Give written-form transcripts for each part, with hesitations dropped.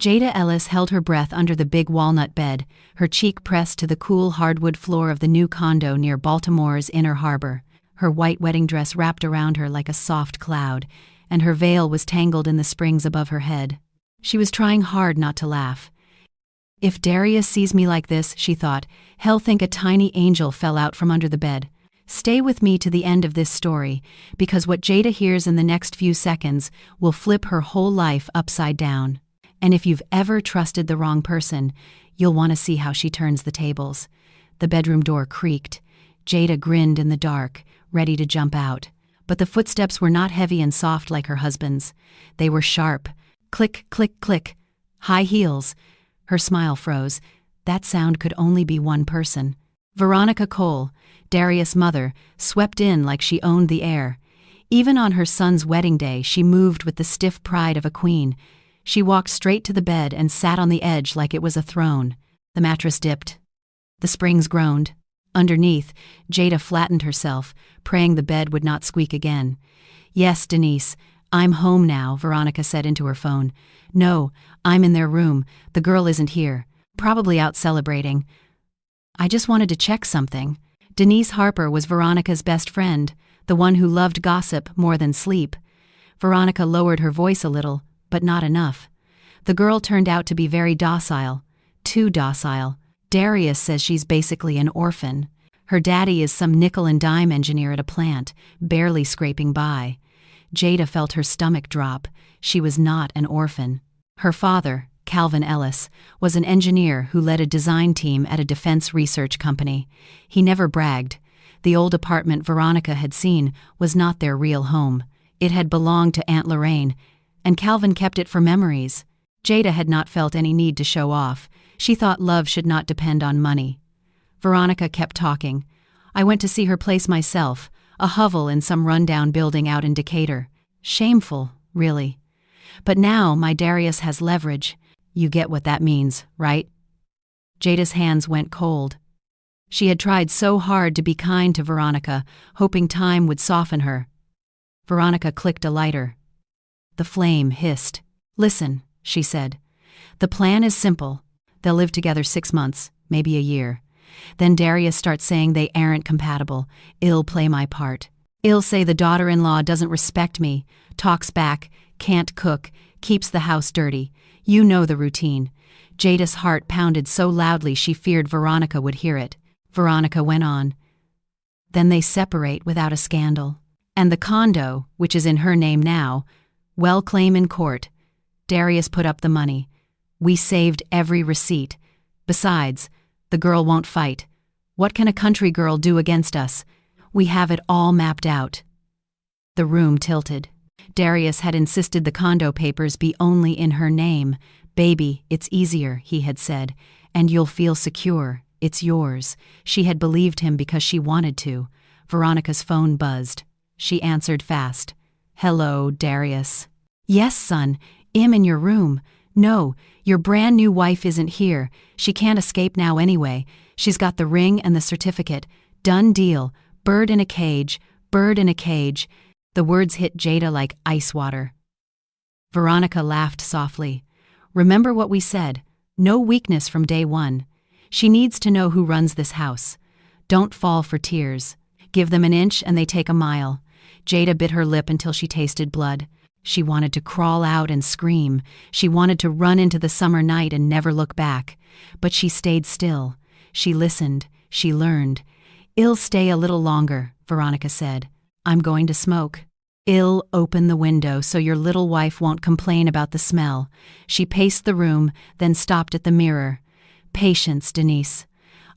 Jada Ellis held her breath under the big walnut bed, her cheek pressed to the cool hardwood floor of the new condo near Baltimore's Inner Harbor. Her white wedding dress wrapped around her like a soft cloud, and her veil was tangled in the springs above her head. She was trying hard not to laugh. If Darius sees me like this, she thought, he'll think a tiny angel fell out from under the bed. Stay with me to the end of this story, because what Jada hears in the next few seconds will flip her whole life upside down. And if you've ever trusted the wrong person, you'll want to see how she turns the tables. The bedroom door creaked. Jada grinned in the dark, ready to jump out. But the footsteps were not heavy and soft like her husband's. They were sharp. Click, click, click. High heels. Her smile froze. That sound could only be one person. Veronica Cole, Darius' mother, swept in like she owned the air. Even on her son's wedding day, she moved with the stiff pride of a queen. She walked straight to the bed and sat on the edge like it was a throne. The mattress dipped. The springs groaned. Underneath, Jada flattened herself, praying the bed would not squeak again. "Yes, Denise, I'm home now," Veronica said into her phone. "No, I'm in their room. The girl isn't here. Probably out celebrating. I just wanted to check something." Denise Harper was Veronica's best friend, the one who loved gossip more than sleep. Veronica lowered her voice a little, but not enough. The girl turned out to be very docile. Too docile. Darius says she's basically an orphan. Her daddy is some nickel-and-dime engineer at a plant, barely scraping by. Jada felt her stomach drop. She was not an orphan. Her father, Calvin Ellis, was an engineer who led a design team at a defense research company. He never bragged. The old apartment Veronica had seen was not their real home. It had belonged to Aunt Lorraine, and Calvin kept it for memories. Jada had not felt any need to show off. She thought love should not depend on money. Veronica kept talking. "I went to see her place myself, a hovel in some rundown building out in Decatur. Shameful, really. But now my Darius has leverage. You get what that means, right?" Jada's hands went cold. She had tried so hard to be kind to Veronica, hoping time would soften her. Veronica clicked a lighter. The flame hissed. "Listen," she said. "The plan is simple. They'll live together 6 months, maybe a year. Then Darius starts saying they aren't compatible. I'll play my part. I'll say the daughter-in-law doesn't respect me, talks back, can't cook, keeps the house dirty. You know the routine." Jada's heart pounded so loudly she feared Veronica would hear it. Veronica went on. "Then they separate without a scandal. And the condo, which is in her name now, well, claim in court. Darius put up the money. We saved every receipt. Besides, the girl won't fight. What can a country girl do against us? We have it all mapped out." The room tilted. Darius had insisted the condo papers be only in her name. "Baby, it's easier," he had said, "and you'll feel secure. It's yours." She had believed him because she wanted to. Veronica's phone buzzed. She answered fast. "Hello, Darius." "Yes, son, I'm in your room." "No, your brand new wife isn't here. She can't escape now anyway. She's got the ring and the certificate. Done deal. Bird in a cage, bird in a cage." The words hit Jada like ice water. Veronica laughed softly. "Remember what we said. No weakness from day one. She needs to know who runs this house. Don't fall for tears. Give them an inch and they take a mile." Jada bit her lip until she tasted blood. She wanted to crawl out and scream. She wanted to run into the summer night and never look back. But she stayed still. She listened. She learned. "I'll stay a little longer," Veronica said. "I'm going to smoke. I'll open the window so your little wife won't complain about the smell." She paced the room, then stopped at the mirror. "Patience, Denise.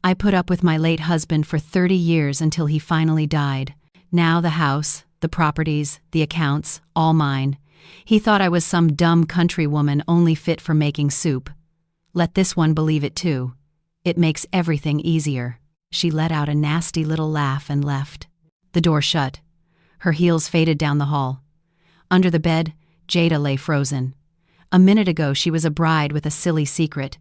I put up with my late husband for 30 years until he finally died. Now the house, the properties, the accounts, all mine. He thought I was some dumb country woman only fit for making soup. Let this one believe it too. It makes everything easier." She let out a nasty little laugh and left. The door shut. Her heels faded down the hall. Under the bed, Jada lay frozen. A minute ago she was a bride with a silly secret.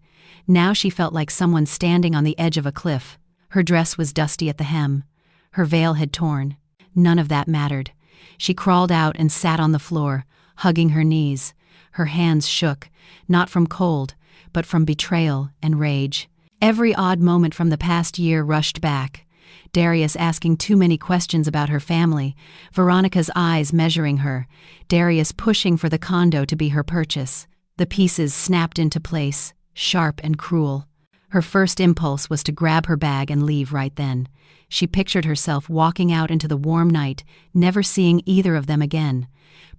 Now she felt like someone standing on the edge of a cliff. Her dress was dusty at the hem. Her veil had torn. None of that mattered. She crawled out and sat on the floor, hugging her knees. Her hands shook, not from cold, but from betrayal and rage. Every odd moment from the past year rushed back. Darius asking too many questions about her family, Veronica's eyes measuring her, Darius pushing for the condo to be her purchase. The pieces snapped into place, sharp and cruel. Her first impulse was to grab her bag and leave right then. She pictured herself walking out into the warm night, never seeing either of them again.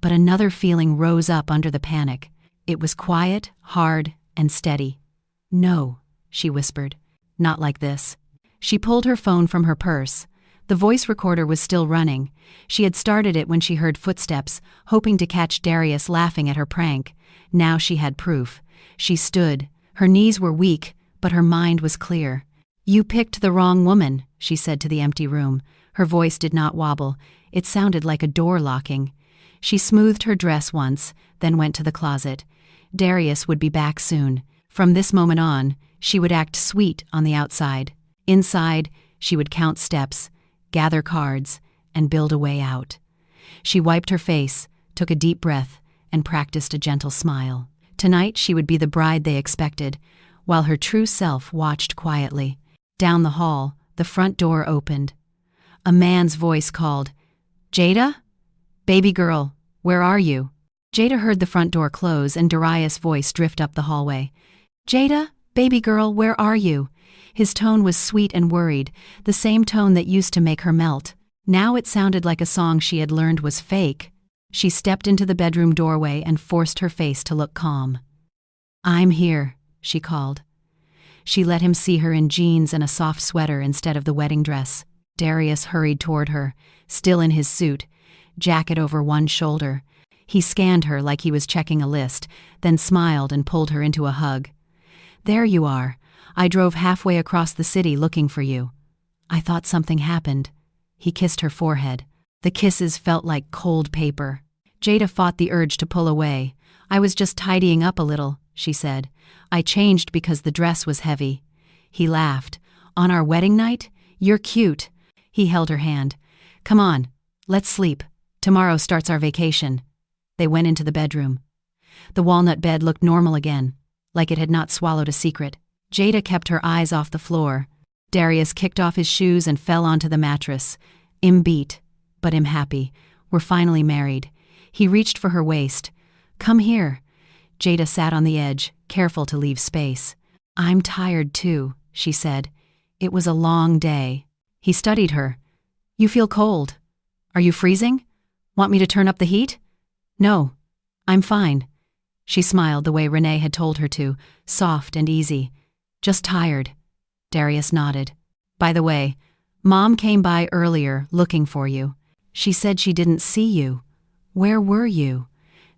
But another feeling rose up under the panic. It was quiet, hard, and steady. "No," she whispered. "Not like this." She pulled her phone from her purse. The voice recorder was still running. She had started it when she heard footsteps, hoping to catch Darius laughing at her prank. Now she had proof. She stood. Her knees were weak, but her mind was clear. "You picked the wrong woman," she said to the empty room. Her voice did not wobble. It sounded like a door locking. She smoothed her dress once, then went to the closet. Darius would be back soon. From this moment on, she would act sweet on the outside. Inside, she would count steps, gather cards, and build a way out. She wiped her face, took a deep breath, and practiced a gentle smile. Tonight she would be the bride they expected, while her true self watched quietly. Down the hall, the front door opened. A man's voice called, "Jada? Baby girl, where are you?" Jada heard the front door close and Darius' voice drift up the hallway. "Jada, baby girl, where are you?" His tone was sweet and worried, the same tone that used to make her melt. Now it sounded like a song she had learned was fake. She stepped into the bedroom doorway and forced her face to look calm. "I'm here," she called. She let him see her in jeans and a soft sweater instead of the wedding dress. Darius hurried toward her, still in his suit, jacket over one shoulder. He scanned her like he was checking a list, then smiled and pulled her into a hug. "There you are. I drove halfway across the city looking for you. I thought something happened." He kissed her forehead. The kisses felt like cold paper. Jada fought the urge to pull away. "I was just tidying up a little," she said. "I changed because the dress was heavy." He laughed. "On our wedding night? You're cute." He held her hand. "Come on, let's sleep. Tomorrow starts our vacation." They went into the bedroom. The walnut bed looked normal again, like it had not swallowed a secret. Jada kept her eyes off the floor. Darius kicked off his shoes and fell onto the mattress. Beat, but happy. "We're finally married." He reached for her waist. "Come here." Jada sat on the edge, careful to leave space. "I'm tired too," she said. "It was a long day." He studied her. "You feel cold. Are you freezing? Want me to turn up the heat?" "No, I'm fine." She smiled the way Renee had told her to, soft and easy. "Just tired." Darius nodded. "By the way, Mom came by earlier looking for you. She said she didn't see you. Where were you?"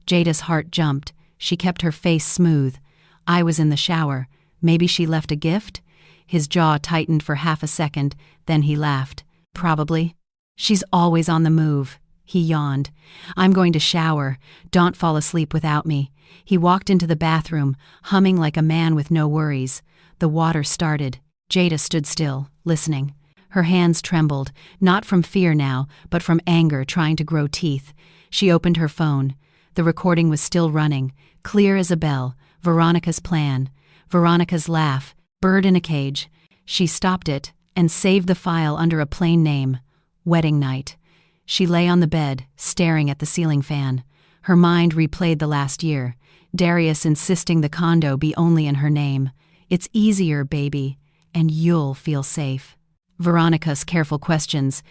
Jada's heart jumped. She kept her face smooth. "I was in the shower. Maybe she left a gift?" His jaw tightened for half a second, then he laughed. "Probably. She's always on the move." He yawned. "I'm going to shower. Don't fall asleep without me." He walked into the bathroom, humming like a man with no worries. The water started. Jada stood still, listening. Her hands trembled, not from fear now, but from anger trying to grow teeth. She opened her phone. The recording was still running, clear as a bell. Veronica's plan. Veronica's laugh. Bird in a cage. She stopped it and saved the file under a plain name. Wedding night. She lay on the bed, staring at the ceiling fan. Her mind replayed the last year. Darius insisting the condo be only in her name. "It's easier, baby, and you'll feel safe." Veronica's careful questions.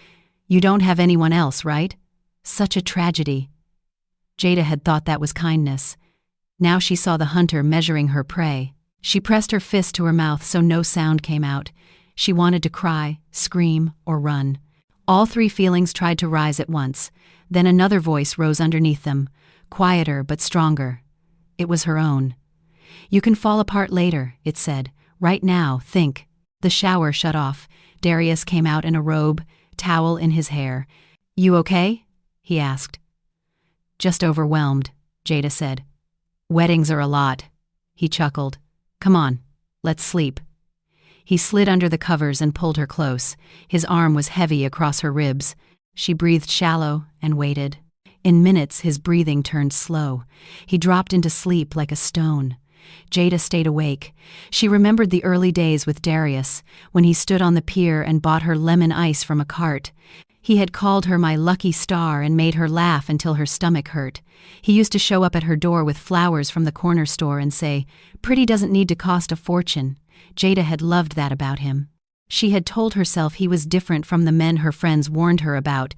"You don't have anyone else, right?" Such a tragedy. Jada had thought that was kindness. Now she saw the hunter measuring her prey. She pressed her fist to her mouth so no sound came out. She wanted to cry, scream, or run. All three feelings tried to rise at once. Then another voice rose underneath them, quieter but stronger. It was her own. "You can fall apart later," it said. "Right now, think." The shower shut off. Darius came out in a robe, towel in his hair. "You okay?" he asked. "Just overwhelmed," Jada said. "Weddings are a lot." He chuckled. "Come on, let's sleep." He slid under the covers and pulled her close. His arm was heavy across her ribs. She breathed shallow and waited. In minutes, his breathing turned slow. He dropped into sleep like a stone. Jada stayed awake. She remembered the early days with Darius, when he stood on the pier and bought her lemon ice from a cart. He had called her my lucky star and made her laugh until her stomach hurt. He used to show up at her door with flowers from the corner store and say, "Pretty doesn't need to cost a fortune." Jada had loved that about him. She had told herself he was different from the men her friends warned her about.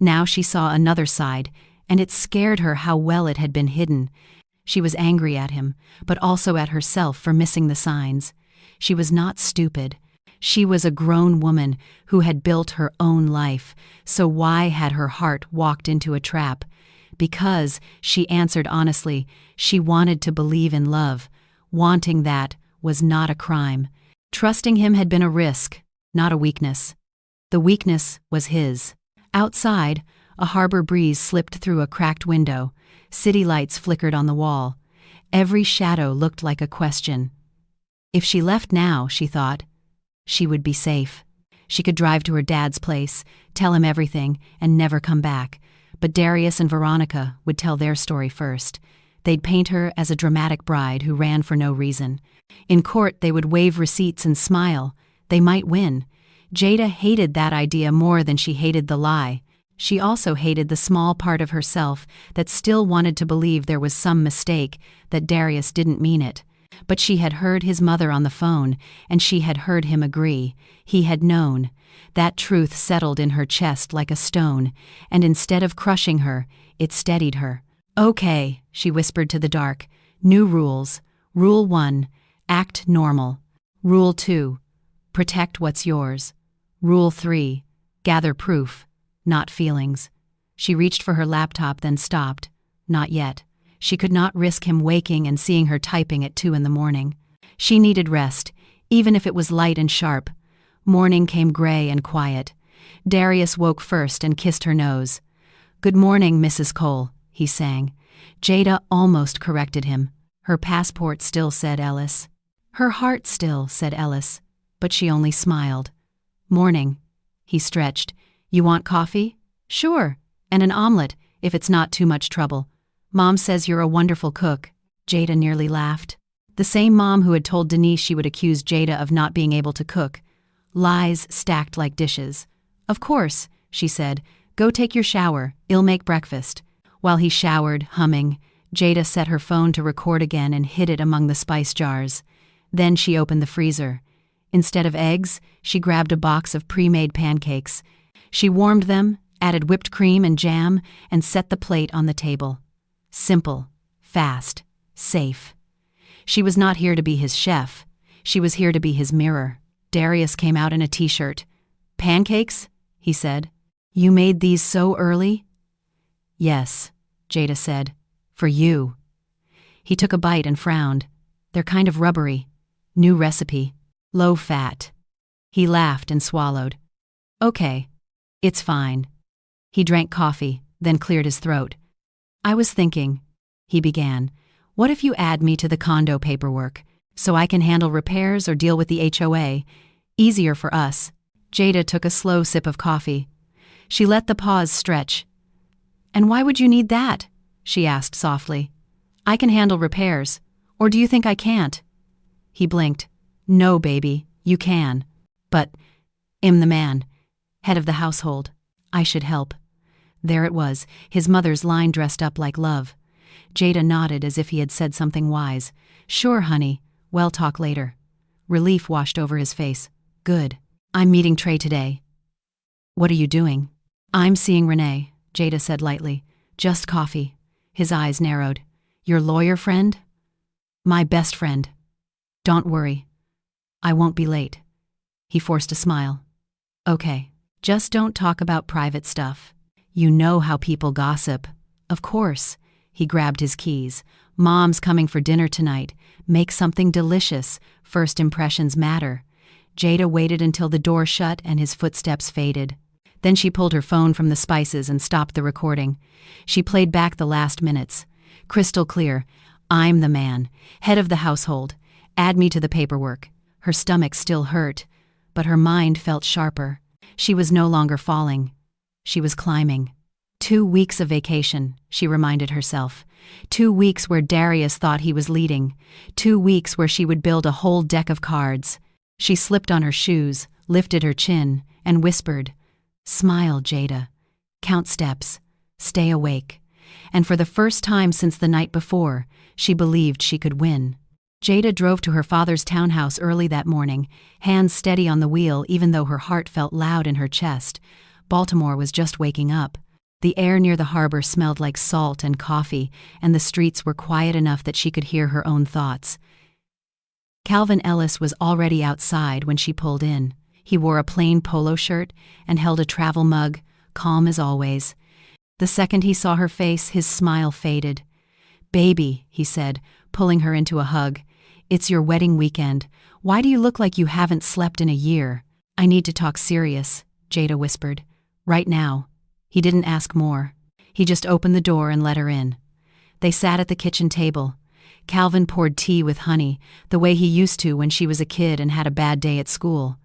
Now she saw another side, and it scared her how well it had been hidden. She was angry at him, but also at herself for missing the signs. She was not stupid. She was a grown woman who had built her own life, so why had her heart walked into a trap? Because, she answered honestly, she wanted to believe in love. Wanting that was not a crime. Trusting him had been a risk, not a weakness. The weakness was his. Outside, a harbor breeze slipped through a cracked window. City lights flickered on the wall. Every shadow looked like a question. If she left now, she thought, she would be safe. She could drive to her dad's place, tell him everything, and never come back. But Darius and Veronica would tell their story first. They'd paint her as a dramatic bride who ran for no reason. In court, they would wave receipts and smile. They might win. Jada hated that idea more than she hated the lie. She also hated the small part of herself that still wanted to believe there was some mistake, that Darius didn't mean it. But she had heard his mother on the phone, and she had heard him agree. He had known. That truth settled in her chest like a stone, and instead of crushing her, it steadied her. "Okay," she whispered to the dark. "New rules. Rule 1, act normal. Rule 2, protect what's yours. Rule 3, gather proof, not feelings." She reached for her laptop, then stopped. Not yet. She could not risk him waking and seeing her typing at 2 in the morning. She needed rest, even if it was light and sharp. Morning came gray and quiet. Darius woke first and kissed her nose. "Good morning, Mrs. Cole," he sang. Jada almost corrected him. Her passport still said Ellis. Her heart still said Ellis, but she only smiled. "Morning." He stretched. "You want coffee?" "Sure, and an omelet, if it's not too much trouble. Mom says you're a wonderful cook." Jada nearly laughed. The same mom who had told Denise she would accuse Jada of not being able to cook. Lies stacked like dishes. "Of course," she said. "Go take your shower. I'll make breakfast." While he showered, humming, Jada set her phone to record again and hid it among the spice jars. Then she opened the freezer. Instead of eggs, she grabbed a box of pre-made pancakes. She warmed them, added whipped cream and jam, and set the plate on the table. Simple, fast, safe. She was not here to be his chef. She was here to be his mirror. Darius came out in a t-shirt. "Pancakes?" he said. "You made these so early?" "Yes," Jada said. "For you." He took a bite and frowned. "They're kind of rubbery. New recipe. Low fat." He laughed and swallowed. "Okay. It's fine." He drank coffee, then cleared his throat. "I was thinking," he began, "what if you add me to the condo paperwork, so I can handle repairs or deal with the HOA? Easier for us." Jada took a slow sip of coffee. She let the pause stretch. "And why would you need that?" she asked softly. "I can handle repairs. Or do you think I can't?" He blinked. "No, baby, you can. But I'm the man, head of the household. I should help." There it was, his mother's line dressed up like love. Jada nodded as if he had said something wise. "Sure, honey. We'll talk later." Relief washed over his face. "Good. I'm meeting Trey today." "What are you doing?" "I'm seeing Renee," Jada said lightly. "Just coffee." His eyes narrowed. "Your lawyer friend?" "My best friend. Don't worry. I won't be late." He forced a smile. "Okay. Just don't talk about private stuff. You know how people gossip." "Of course." He grabbed his keys. "Mom's coming for dinner tonight. Make something delicious. First impressions matter." Jada waited until the door shut and his footsteps faded. Then she pulled her phone from the spices and stopped the recording. She played back the last minutes. Crystal clear. "I'm the man. Head of the household. Add me to the paperwork." Her stomach still hurt, but her mind felt sharper. She was no longer falling. She was climbing. 2 weeks of vacation, she reminded herself. 2 weeks where Darius thought he was leading. 2 weeks where she would build a whole deck of cards. She slipped on her shoes, lifted her chin, and whispered, "Smile, Jada. Count steps. Stay awake." And for the first time since the night before, she believed she could win. Jada drove to her father's townhouse early that morning, hands steady on the wheel even though her heart felt loud in her chest. Baltimore was just waking up. The air near the harbor smelled like salt and coffee, and the streets were quiet enough that she could hear her own thoughts. Calvin Ellis was already outside when she pulled in. He wore a plain polo shirt and held a travel mug, calm as always. The second he saw her face, his smile faded. "Baby," he said, pulling her into a hug. "It's your wedding weekend. Why do you look like you haven't slept in a year?" "I need to talk serious," Jada whispered. "Right now." He didn't ask more. He just opened the door and let her in. They sat at the kitchen table. Calvin poured tea with honey, the way he used to when she was a kid and had a bad day at school.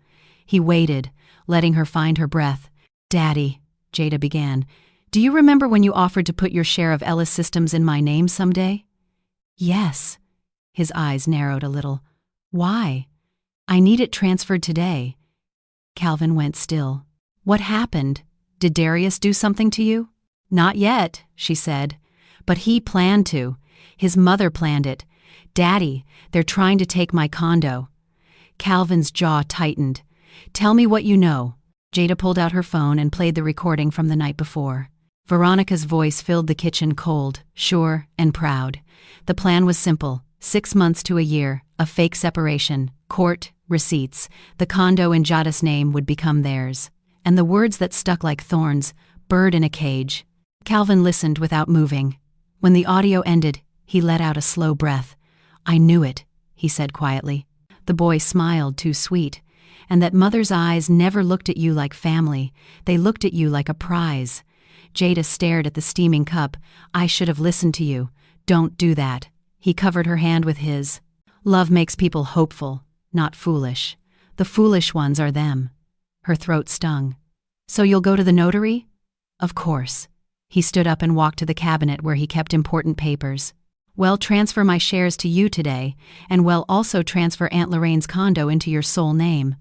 He waited, letting her find her breath. "Daddy," Jada began, "do you remember when you offered to put your share of Ellis Systems in my name someday?" "Yes." His eyes narrowed a little. "Why?" "I need it transferred today." Calvin went still. "What happened? Did Darius do something to you?" "Not yet," she said. "But he planned to. His mother planned it. Daddy, they're trying to take my condo." Calvin's jaw tightened. "Tell me what you know." Jada pulled out her phone and played the recording from the night before. Veronica's voice filled the kitchen cold, sure, and proud. The plan was simple. 6 months to a year, a fake separation, court, receipts. The condo in Jada's name would become theirs. And the words that stuck like thorns, "bird in a cage." Calvin listened without moving. When the audio ended, he let out a slow breath. "I knew it," he said quietly. The boy smiled, too sweet. "And that mother's eyes never looked at you like family. They looked at you like a prize." Jada stared at the steaming cup. "I should have listened to you. Don't do that." He covered her hand with his. "Love makes people hopeful, not foolish. The foolish ones are them." Her throat stung. "So you'll go to the notary?" "Of course." He stood up and walked to the cabinet where he kept important papers. "Well, transfer my shares to you today, and well, also transfer Aunt Lorraine's condo into your sole name.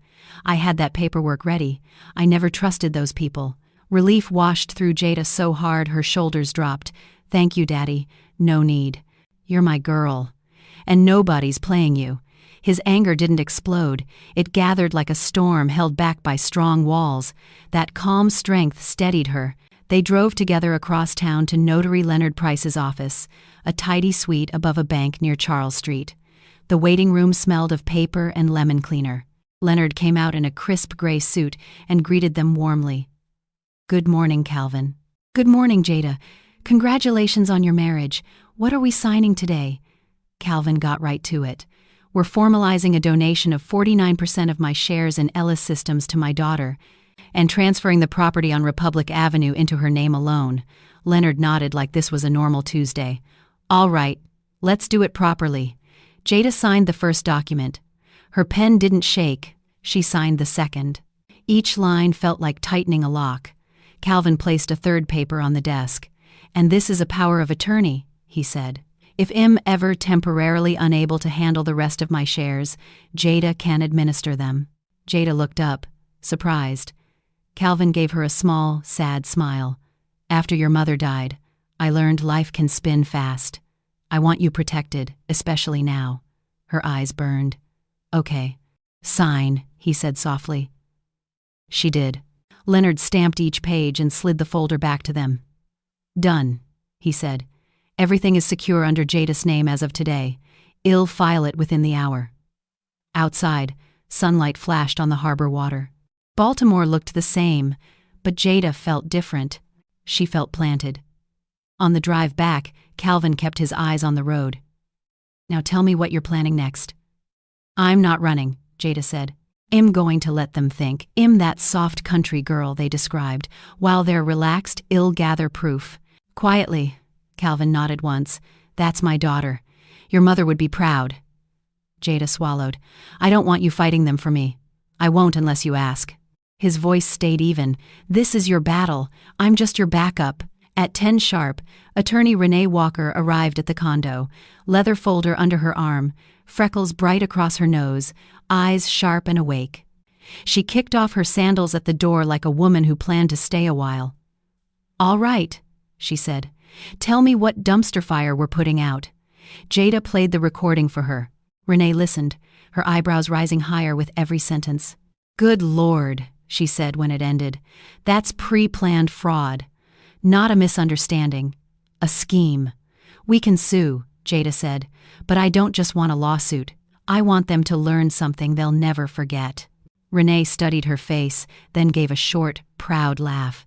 I had that paperwork ready. I never trusted those people." Relief washed through Jada so hard her shoulders dropped. "Thank you, Daddy. No need. You're my girl. And nobody's playing you." His anger didn't explode. It gathered like a storm held back by strong walls. That calm strength steadied her. They drove together across town to Notary Leonard Price's office, a tidy suite above a bank near Charles Street. The waiting room smelled of paper and lemon cleaner. Leonard came out in a crisp gray suit and greeted them warmly. "Good morning, Calvin." "Good morning, Jada. Congratulations on your marriage. What are we signing today?" Calvin got right to it. "We're formalizing a donation of 49% of my shares in Ellis Systems to my daughter, and transferring the property on Republic Avenue into her name alone." Leonard nodded like this was a normal Tuesday. "All right, let's do it properly." Jada signed the first document. Her pen didn't shake. She signed the second. Each line felt like tightening a lock. Calvin placed a third paper on the desk. "And this is a power of attorney," he said. "If I'm ever temporarily unable to handle the rest of my shares, Jada can administer them." Jada looked up, surprised. Calvin gave her a small, sad smile. "After your mother died, I learned life can spin fast. I want you protected, especially now." Her eyes burned. "Okay. Sign," he said softly. She did. Leonard stamped each page and slid the folder back to them. "Done," he said. "Everything is secure under Jada's name as of today. I'll file it within the hour." Outside, sunlight flashed on the harbor water. Baltimore looked the same, but Jada felt different. She felt planted. On the drive back, Calvin kept his eyes on the road. "Now tell me what you're planning next." "I'm not running," Jada said. "I'm going to let them think I'm that soft country girl they described. While they're relaxed, I'll gather proof." "Quietly," Calvin nodded once. "That's my daughter. Your mother would be proud." Jada swallowed. "I don't want you fighting them for me. I won't unless you ask." His voice stayed even. "This is your battle. I'm just your backup. At 10 sharp, attorney Renee Walker arrived at the condo, leather folder under her arm, freckles bright across her nose, eyes sharp and awake. She kicked off her sandals at the door like a woman who planned to stay a while. "All right," she said. "Tell me what dumpster fire we're putting out." Jada played the recording for her. Renee listened, her eyebrows rising higher with every sentence. "Good Lord," she said when it ended. "That's pre-planned fraud. Not a misunderstanding. A scheme. We can sue," Jada said, "but I don't just want a lawsuit. I want them to learn something they'll never forget." Renee studied her face, then gave a short, proud laugh.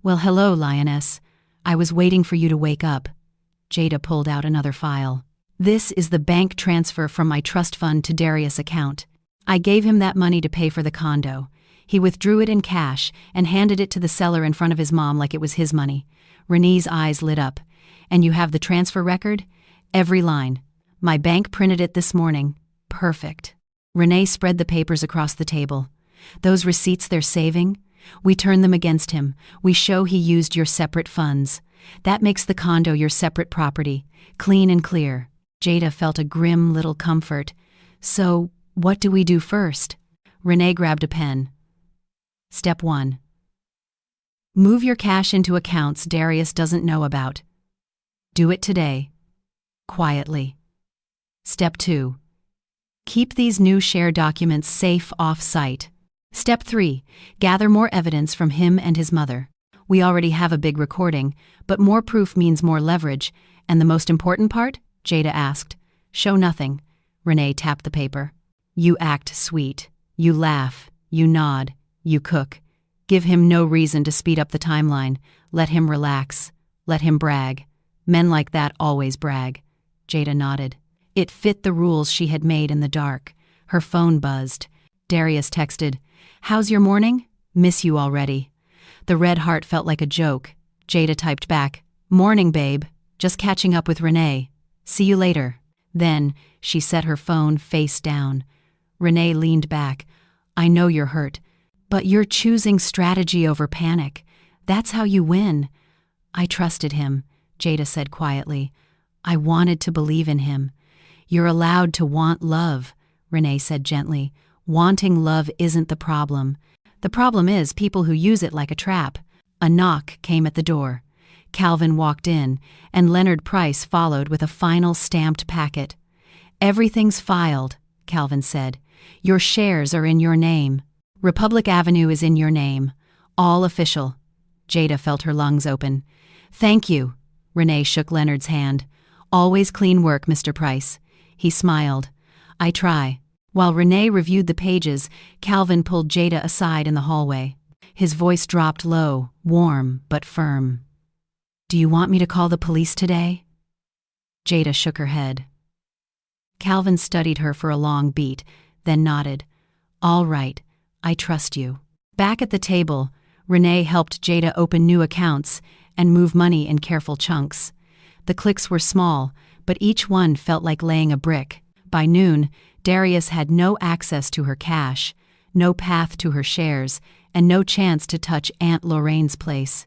"Well, hello, lioness. I was waiting for you to wake up." Jada pulled out another file. "This is the bank transfer from my trust fund to Darius' account. I gave him that money to pay for the condo. He withdrew it in cash and handed it to the seller in front of his mom like it was his money." Renee's eyes lit up. "And you have the transfer record?" "Every line. My bank printed it this morning. Perfect." Renee spread the papers across the table. "Those receipts they're saving? We turn them against him. We show he used your separate funds. That makes the condo your separate property, clean and clear." Jada felt a grim little comfort. "So, what do we do first?" Renee grabbed a pen. "Step 1. Move your cash into accounts Darius doesn't know about. Do it today. Quietly. Step 2. Keep these new share documents safe off-site. Step 3. Gather more evidence from him and his mother. We already have a big recording, but more proof means more leverage. And the most important part?" Jada asked. "Show nothing." Renee tapped the paper. "You act sweet. You laugh. You nod. You cook. Give him no reason to speed up the timeline. Let him relax. Let him brag. Men like that always brag." Jada nodded. It fit the rules she had made in the dark. Her phone buzzed. Darius texted, "How's your morning? Miss you already." The red heart felt like a joke. Jada typed back, "Morning, babe. Just catching up with Renee. See you later." Then, she set her phone face down. Renee leaned back. "I know you're hurt, but you're choosing strategy over panic. That's how you win." "I trusted him," Jada said quietly. "I wanted to believe in him." "You're allowed to want love," Renee said gently. "Wanting love isn't the problem. The problem is people who use it like a trap." A knock came at the door. Calvin walked in, and Leonard Price followed with a final stamped packet. "Everything's filed," Calvin said. "Your shares are in your name. Republic Avenue is in your name. All official." Jada felt her lungs open. "Thank you." Renee shook Leonard's hand. "Always clean work, Mr. Price." He smiled. "I try." While Renee reviewed the pages, Calvin pulled Jada aside in the hallway. His voice dropped low, warm but firm. "Do you want me to call the police today?" Jada shook her head. Calvin studied her for a long beat, then nodded. "All right, I trust you." Back at the table, Renee helped Jada open new accounts and move money in careful chunks. The clicks were small, but each one felt like laying a brick. By noon, Darius had no access to her cash, no path to her shares, and no chance to touch Aunt Lorraine's place.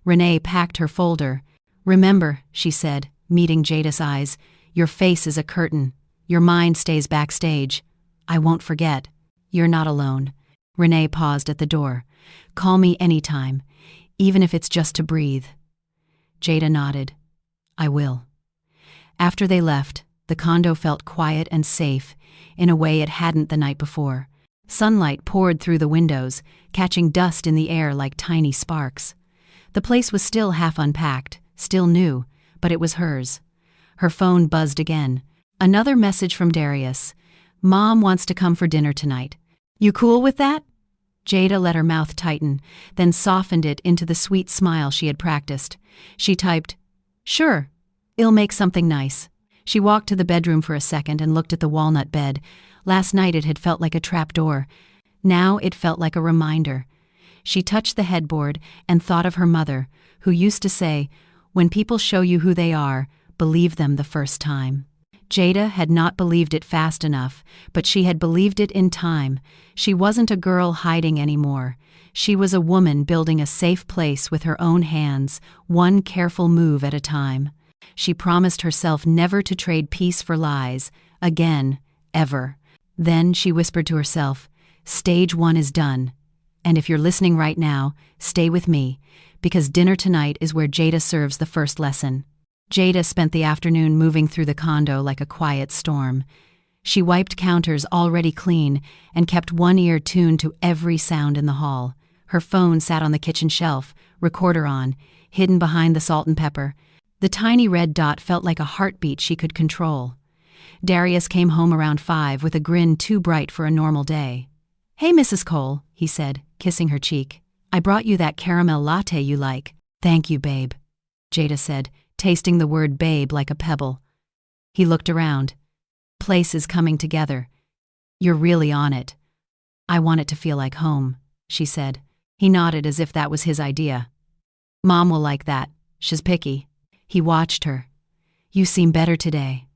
Renee packed her folder. "Remember," she said, meeting Jada's eyes, "your face is a curtain. Your mind stays backstage. I won't forget. You're not alone." Renee paused at the door. "Call me anytime, even if it's just to breathe." Jada nodded. "I will." After they left, the condo felt quiet and safe, in a way it hadn't the night before. Sunlight poured through the windows, catching dust in the air like tiny sparks. The place was still half unpacked, still new, but it was hers. Her phone buzzed again. Another message from Darius. "Mom wants to come for dinner tonight. You cool with that?" Jada let her mouth tighten, then softened it into the sweet smile she had practiced. She typed, "Sure, I'll make something nice." She walked to the bedroom for a second and looked at the walnut bed. Last night it had felt like a trapdoor. Now it felt like a reminder. She touched the headboard and thought of her mother, who used to say, "When people show you who they are, believe them the first time." Jada had not believed it fast enough, but she had believed it in time. She wasn't a girl hiding anymore. She was a woman building a safe place with her own hands, one careful move at a time. She promised herself never to trade peace for lies, again, ever. Then she whispered to herself, "Stage 1 is done. And if you're listening right now, stay with me, because dinner tonight is where Jada serves the first lesson." Jada spent the afternoon moving through the condo like a quiet storm. She wiped counters already clean and kept one ear tuned to every sound in the hall. Her phone sat on the kitchen shelf, recorder on, hidden behind the salt and pepper. The tiny red dot felt like a heartbeat she could control. Darius came home around 5 with a grin too bright for a normal day. "Hey, Mrs. Cole," he said, kissing her cheek. "I brought you that caramel latte you like." "Thank you, babe," Jada said, tasting the word babe like a pebble. He looked around. "Place is coming together. You're really on it." "I want it to feel like home," she said. He nodded as if that was his idea. "Mom will like that. She's picky." He watched her. "You seem better today."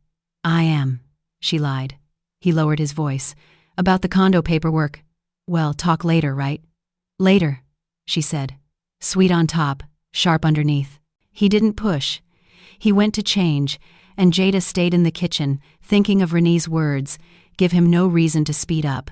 "I am," she lied. He lowered his voice. "About the condo paperwork. Well, talk later, right?" "Later," she said. Sweet on top, sharp underneath. He didn't push. He went to change, and Jada stayed in the kitchen, thinking of Renee's words, "Give him no reason to speed up."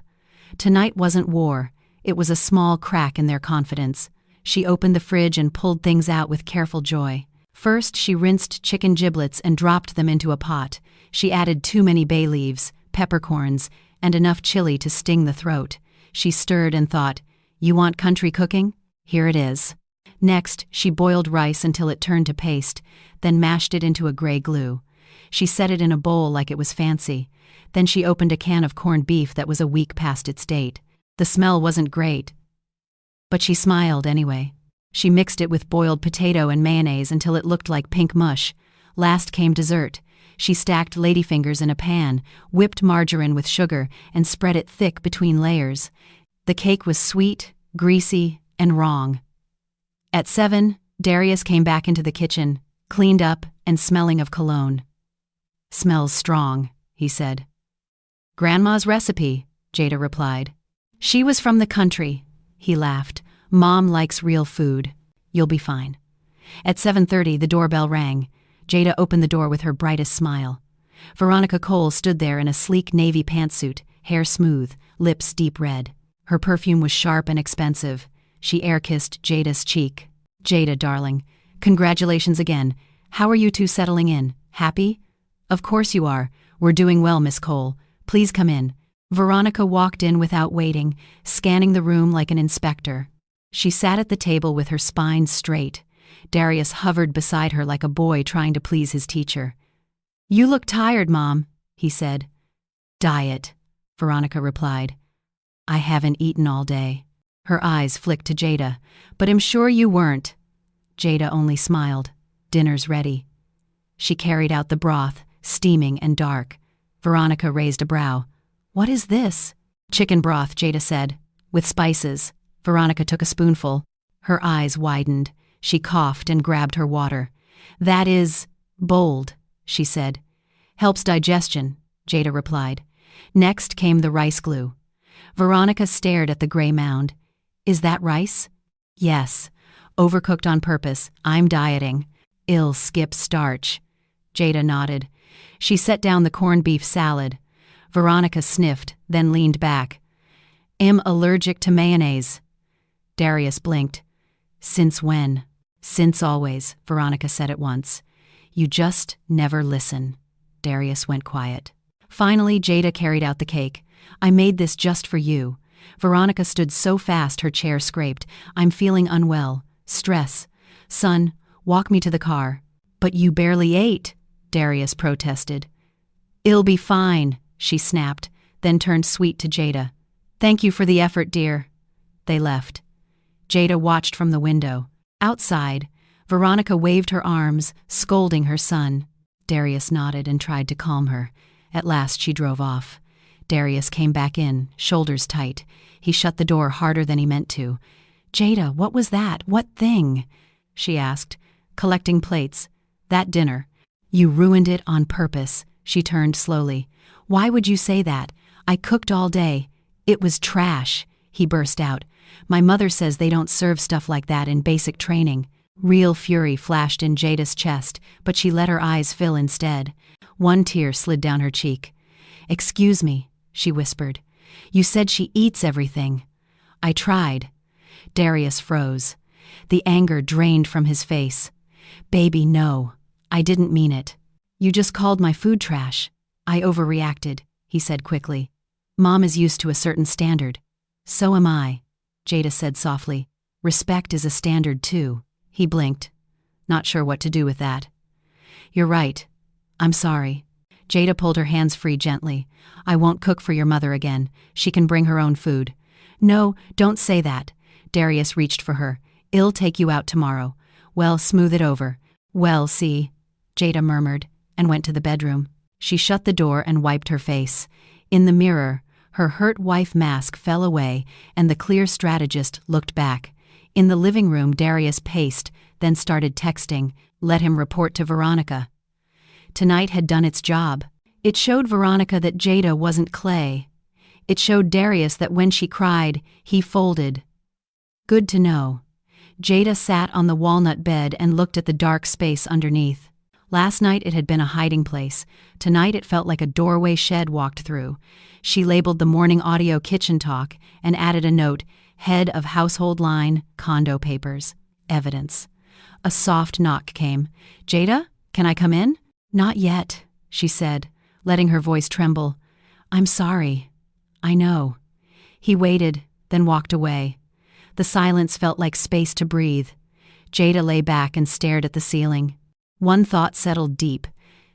Tonight wasn't war. It was a small crack in their confidence. She opened the fridge and pulled things out with careful joy. First, she rinsed chicken giblets and dropped them into a pot. She added too many bay leaves, peppercorns, and enough chili to sting the throat. She stirred and thought, "You want country cooking? Here it is." Next, she boiled rice until it turned to paste, then mashed it into a gray glue. She set it in a bowl like it was fancy. Then she opened a can of corned beef that was a week past its date. The smell wasn't great, but she smiled anyway. She mixed it with boiled potato and mayonnaise until it looked like pink mush. Last came dessert. She stacked ladyfingers in a pan, whipped margarine with sugar, and spread it thick between layers. The cake was sweet, greasy, and wrong. At 7, Darius came back into the kitchen, cleaned up and smelling of cologne. "Smells strong," he said. "Grandma's recipe," Jada replied. "She was from the country," he laughed. "Mom likes real food. You'll be fine." At 7:30, the doorbell rang. Jada opened the door with her brightest smile. Veronica Cole stood there in a sleek navy pantsuit, hair smooth, lips deep red. Her perfume was sharp and expensive. She air-kissed Jada's cheek. "Jada, darling, congratulations again. How are you two settling in? Happy?" "Of course you are. We're doing well, Miss Cole. Please come in." Veronica walked in without waiting, scanning the room like an inspector. She sat at the table with her spine straight. Darius hovered beside her like a boy trying to please his teacher. "You look tired, Mom," he said. "Diet," Veronica replied. "I haven't eaten all day." Her eyes flicked to Jada. "But I'm sure you weren't." Jada only smiled. "Dinner's ready." She carried out the broth, steaming and dark. Veronica raised a brow. "What is this?" "Chicken broth," Jada said. "With spices." Veronica took a spoonful. Her eyes widened. She coughed and grabbed her water. "That is bold," she said. "Helps digestion," Jada replied. Next came the rice glue. Veronica stared at the gray mound. "Is that rice?" "Yes. Overcooked on purpose. I'm dieting. I'll skip starch." Jada nodded. She set down the corned beef salad. Veronica sniffed, then leaned back. "Am allergic to mayonnaise." Darius blinked. "Since when?" "Since always," Veronica said at once. "You just never listen." Darius went quiet. Finally, Jada carried out the cake. "I made this just for you." Veronica stood so fast her chair scraped. "I'm feeling unwell. Stress. Son, walk me to the car." "But you barely ate," Darius protested. "It'll be fine," she snapped, then turned sweet to Jada. "Thank you for the effort, dear." They left. Jada watched from the window. Outside, Veronica waved her arms, scolding her son. Darius nodded and tried to calm her. At last she drove off. Darius came back in, shoulders tight. He shut the door harder than he meant to. "Jada, what was that? What thing?" she asked, collecting plates. "That dinner. You ruined it on purpose," She turned slowly. "Why would you say that? I cooked all day. It was trash," he burst out. "My mother says they don't serve stuff like that in basic training." Real fury flashed in Jada's chest, but she let her eyes fill instead. One tear slid down her cheek. "Excuse me," she whispered. "You said she eats everything." "I tried." Darius froze. The anger drained from his face. "Baby, no. I didn't mean it. You just called my food trash." "I overreacted," he said quickly. "Mom is used to a certain standard." "So am I," Jada said softly. "Respect is a standard too." He blinked, not sure what to do with that. "You're right. I'm sorry." Jada pulled her hands free gently. "I won't cook for your mother again. She can bring her own food." "No, don't say that." Darius reached for her. "I'll take you out tomorrow." "Well, smooth it over." "Well, see," Jada murmured, and went to the bedroom. She shut the door and wiped her face. In the mirror, her hurt wife mask fell away, and the clear strategist looked back. In the living room, Darius paced, then started texting. Let him report to Veronica. Tonight had done its job. It showed Veronica that Jada wasn't clay. It showed Darius that when she cried, he folded. Good to know. Jada sat on the walnut bed and looked at the dark space underneath. Last night it had been a hiding place. Tonight it felt like a doorway Shed walked through. She labeled the morning audio kitchen talk and added a note, "Head of household line, condo papers, evidence." A soft knock came. "Jada, can I come in?" "Not yet," she said, letting her voice tremble. "I'm sorry." "I know." He waited, then walked away. The silence felt like space to breathe. Jada lay back and stared at the ceiling. One thought settled deep.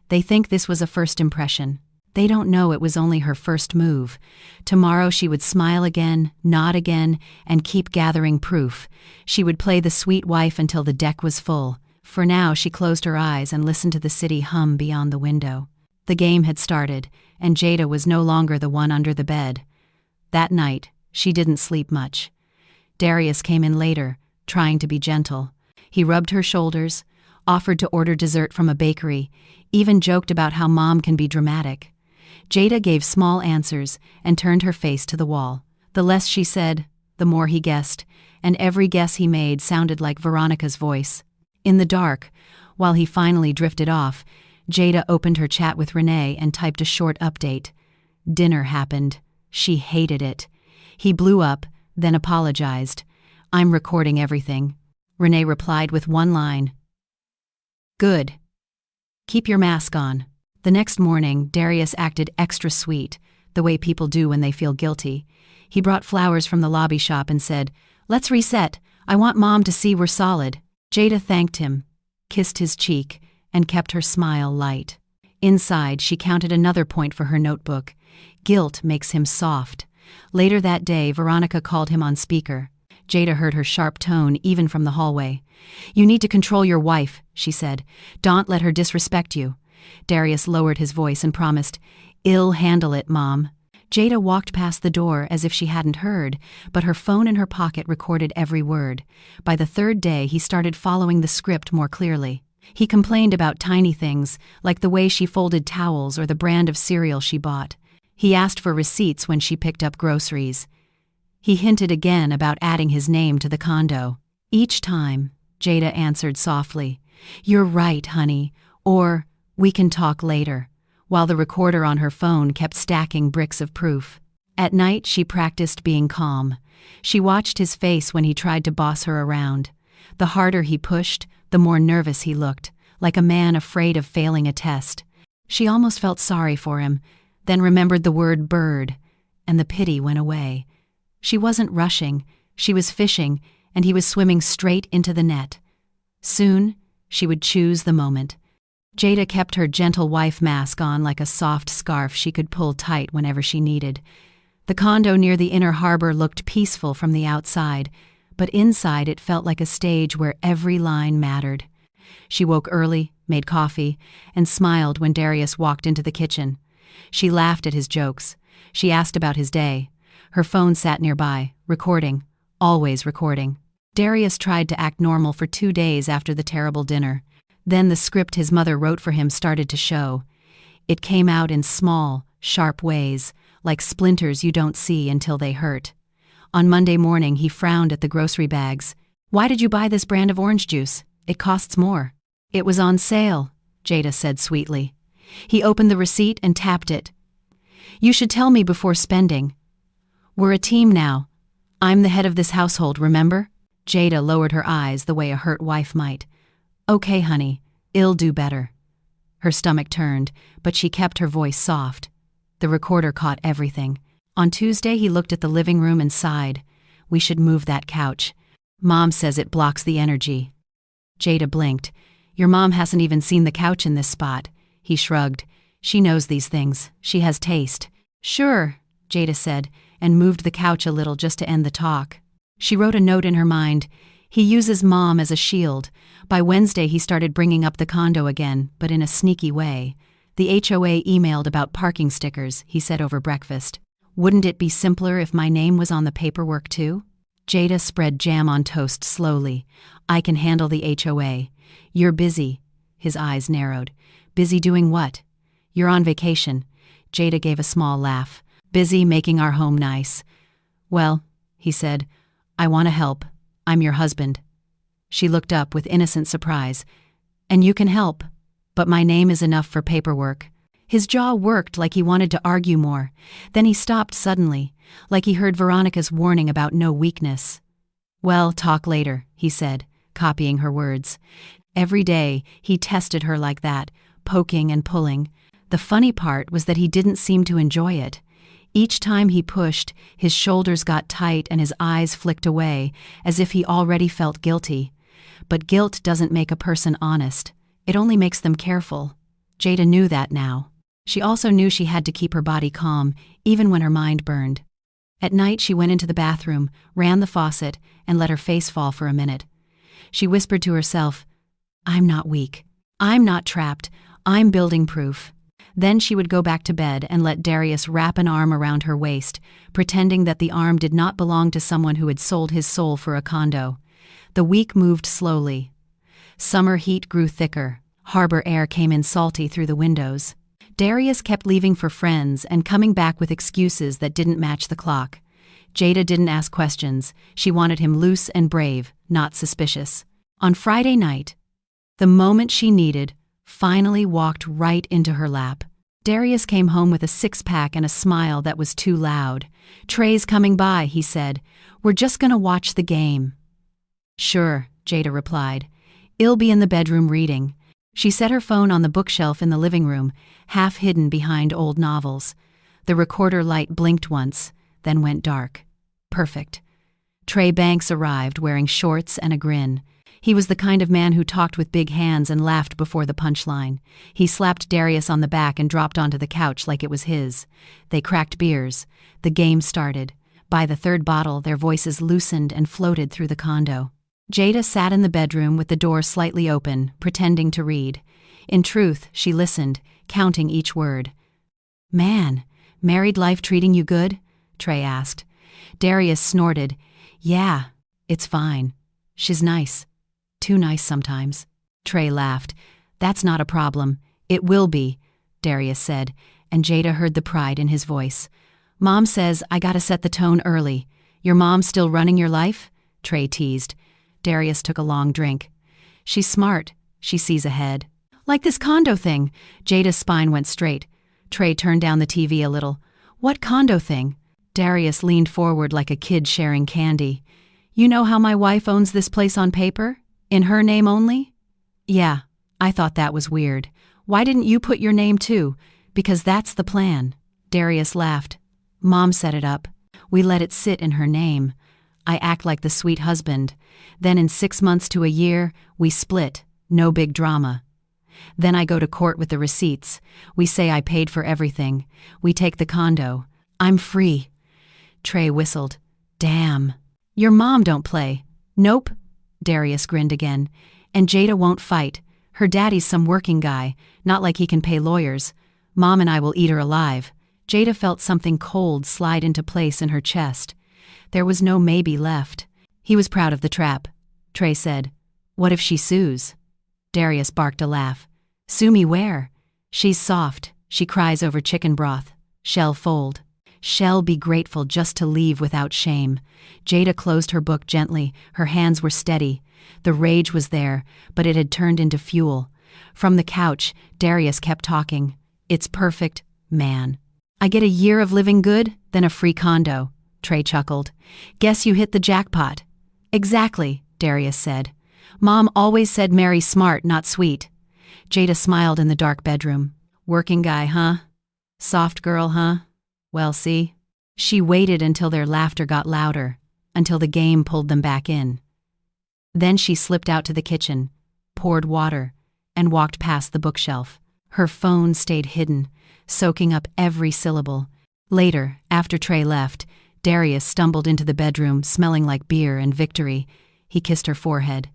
They think this was a first impression. They don't know it was only her first move. Tomorrow she would smile again, nod again, and keep gathering proof. She would play the sweet wife until the deck was full. For now she closed her eyes and listened to the city hum beyond the window. The game had started, and Jada was no longer the one under the bed. That night, she didn't sleep much. Darius came in later, trying to be gentle. He rubbed her shoulders, offered to order dessert from a bakery, even joked about how Mom can be dramatic. Jada gave small answers and turned her face to the wall. The less she said, the more he guessed, and every guess he made sounded like Veronica's voice. In the dark, while he finally drifted off, Jada opened her chat with Renee and typed a short update. Dinner happened. She hated it. He blew up, then apologized. "I'm recording everything." Renee replied with one line. "Good. Keep your mask on." The next morning, Darius acted extra sweet, the way people do when they feel guilty. He brought flowers from the lobby shop and said, "Let's reset. I want Mom to see we're solid." Jada thanked him, kissed his cheek, and kept her smile light. Inside, she counted another point for her notebook. Guilt makes him soft. Later that day, Veronica called him on speaker. Jada heard her sharp tone even from the hallway. "You need to control your wife," she said. "Don't let her disrespect you." Darius lowered his voice and promised, "I'll handle it, Mom." Jada walked past the door as if she hadn't heard, but her phone in her pocket recorded every word. By the third day, he started following the script more clearly. He complained about tiny things, like the way she folded towels or the brand of cereal she bought. He asked for receipts when she picked up groceries. He hinted again about adding his name to the condo. Each time, Jada answered softly, "You're right, honey," or "We can talk later," while the recorder on her phone kept stacking bricks of proof. At night, she practiced being calm. She watched his face when he tried to boss her around. The harder he pushed, the more nervous he looked, like a man afraid of failing a test. She almost felt sorry for him, then remembered the word bird, and the pity went away. She wasn't rushing, she was fishing, and he was swimming straight into the net. Soon, she would choose the moment. Jada kept her gentle wife mask on like a soft scarf she could pull tight whenever she needed. The condo near the inner harbor looked peaceful from the outside, but inside it felt like a stage where every line mattered. She woke early, made coffee, and smiled when Darius walked into the kitchen. She laughed at his jokes. She asked about his day. Her phone sat nearby, recording, always recording. Darius tried to act normal for 2 days after the terrible dinner. Then the script his mother wrote for him started to show. It came out in small, sharp ways, like splinters you don't see until they hurt. On Monday morning, he frowned at the grocery bags. "Why did you buy this brand of orange juice? It costs more." "It was on sale," Jada said sweetly. He opened the receipt and tapped it. "You should tell me before spending. We're a team now. I'm the head of this household, remember?" Jada lowered her eyes the way a hurt wife might. "Okay, honey, I'll do better." Her stomach turned, but she kept her voice soft. The recorder caught everything. On Tuesday, he looked at the living room and sighed. "We should move that couch. Mom says it blocks the energy." Jada blinked. "Your mom hasn't even seen the couch in this spot." He shrugged. "She knows these things. She has taste." "Sure," Jada said, and moved the couch a little just to end the talk. She wrote a note in her mind. He uses Mom as a shield. By Wednesday, he started bringing up the condo again, but in a sneaky way. The HOA emailed about parking stickers, he said over breakfast. "Wouldn't it be simpler if my name was on the paperwork too?" Jada spread jam on toast slowly. "I can handle the HOA. You're busy." His eyes narrowed. "Busy doing what?" "You're on vacation." Jada gave a small laugh. "Busy making our home nice." "Well," he said, "I want to help. I'm your husband." She looked up with innocent surprise. "And you can help. But my name is enough for paperwork." His jaw worked like he wanted to argue more. Then he stopped suddenly, like he heard Veronica's warning about no weakness. "Well, talk later," he said, copying her words. Every day, he tested her like that, poking and pulling. The funny part was that he didn't seem to enjoy it. Each time he pushed, his shoulders got tight and his eyes flicked away, as if he already felt guilty. But guilt doesn't make a person honest. It only makes them careful. Jada knew that now. She also knew she had to keep her body calm, even when her mind burned. At night, she went into the bathroom, ran the faucet, and let her face fall for a minute. She whispered to herself, "I'm not weak. I'm not trapped. I'm building proof." Then she would go back to bed and let Darius wrap an arm around her waist, pretending that the arm did not belong to someone who had sold his soul for a condo. The week moved slowly. Summer heat grew thicker. Harbor air came in salty through the windows. Darius kept leaving for friends and coming back with excuses that didn't match the clock. Jada didn't ask questions. She wanted him loose and brave, not suspicious. On Friday night, the moment she needed finally walked right into her lap. Darius came home with a six-pack and a smile that was too loud. "Trey's coming by," he said. "We're just gonna watch the game." "Sure," Jada replied. "I'll be in the bedroom reading." She set her phone on the bookshelf in the living room, half hidden behind old novels. The recorder light blinked once, then went dark. Perfect. Trey Banks arrived wearing shorts and a grin. He was the kind of man who talked with big hands and laughed before the punchline. He slapped Darius on the back and dropped onto the couch like it was his. They cracked beers. The game started. By the third bottle, their voices loosened and floated through the condo. Jada sat in the bedroom with the door slightly open, pretending to read. In truth, she listened, counting each word. "Man, married life treating you good?" Trey asked. Darius snorted. "Yeah, it's fine. She's nice. Too nice sometimes." Trey laughed. "That's not a problem. It will be," Darius said, and Jada heard the pride in his voice. "Mom says I gotta set the tone early. Your mom's still running your life?" Trey teased. Darius took a long drink. "She's smart. She sees ahead." "Like this condo thing." Jada's spine went straight. Trey turned down the TV a little. "What condo thing?" Darius leaned forward like a kid sharing candy. "You know how my wife owns this place on paper? In her name only?" "Yeah, I thought that was weird. Why didn't you put your name too?" "Because that's the plan." Darius laughed. "Mom set it up. We let it sit in her name. I act like the sweet husband. Then in 6 months to a year, we split. No big drama. Then I go to court with the receipts. We say I paid for everything. We take the condo. I'm free." Trey whistled. "Damn. Your mom don't play." "Nope." Darius grinned again. "And Jada won't fight. Her daddy's some working guy, not like he can pay lawyers. Mom and I will eat her alive." Jada felt something cold slide into place in her chest. There was no maybe left. He was proud of the trap. Trey said, "What if she sues?" Darius barked a laugh. "Sue me where? She's soft. She cries over chicken broth. Shell fold. Shell be grateful just to leave without shame. Jada closed her book gently. Her hands were steady. The rage was there, but it had turned into fuel. From the couch, Darius kept talking. It's perfect, man. I get a year of living good, then a free condo. Trey chuckled. Guess you hit the jackpot. Exactly, Darius said. Mom always said marry smart, not sweet. Jada smiled in the dark bedroom. Working guy, huh? Soft girl, huh? Well, see? She waited until their laughter got louder, until the game pulled them back in. Then she slipped out to the kitchen, poured water, and walked past the bookshelf. Her phone stayed hidden, soaking up every syllable. Later, after Trey left, Darius stumbled into the bedroom, smelling like beer and victory. He kissed her forehead.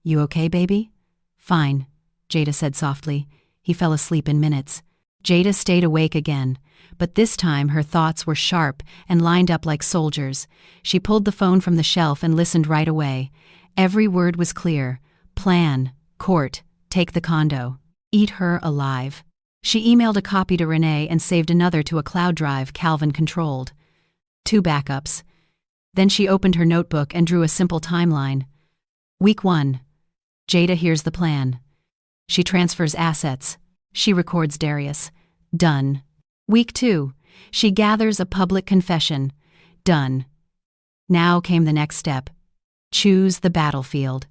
You okay, baby? Fine, Jada said softly. He fell asleep in minutes. Jada stayed awake again, but this time her thoughts were sharp and lined up like soldiers. She pulled the phone from the shelf and listened right away. Every word was clear. Plan, court, take the condo, eat her alive. She emailed a copy to Renee and saved another to a cloud drive Calvin controlled. 2 backups. Then she opened her notebook and drew a simple timeline. Week 1. Jada hears the plan. She transfers assets. She records Darius. Done. Week 2. She gathers a public confession. Done. Now came the next step. Choose the battlefield.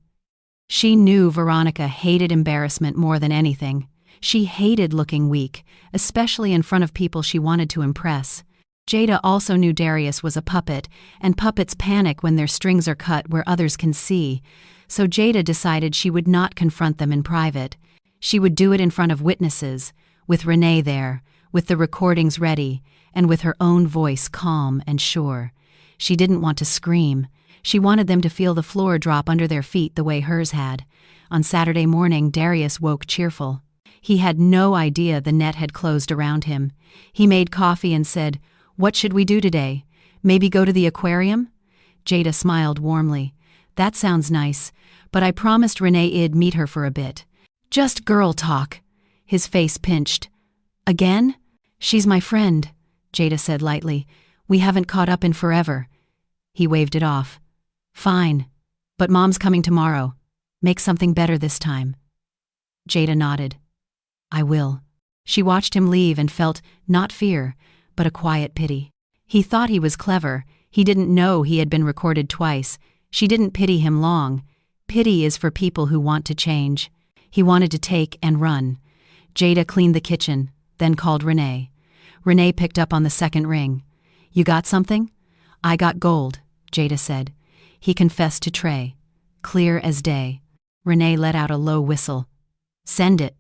She knew Veronica hated embarrassment more than anything. She hated looking weak, especially in front of people she wanted to impress. Jada also knew Darius was a puppet, and puppets panic when their strings are cut where others can see, so Jada decided she would not confront them in private. She would do it in front of witnesses, with Renee there, with the recordings ready, and with her own voice calm and sure. She didn't want to scream. She wanted them to feel the floor drop under their feet the way hers had. On Saturday morning, Darius woke cheerful. He had no idea the net had closed around him. He made coffee and said, "What should we do today? Maybe go to the aquarium?" Jada smiled warmly. "That sounds nice, but I promised Renee I'd meet her for a bit. Just girl talk." His face pinched. "Again? She's my friend," Jada said lightly. "We haven't caught up in forever." He waved it off. "Fine, but Mom's coming tomorrow. Make something better this time." Jada nodded. "I will." She watched him leave and felt, not fear, but a quiet pity. He thought he was clever. He didn't know he had been recorded twice. She didn't pity him long. Pity is for people who want to change. He wanted to take and run. Jada cleaned the kitchen, then called Renee. Renee picked up on the second ring. "You got something?" "I got gold," Jada said. He confessed to Trey. Clear as day. Renee let out a low whistle. "Send it."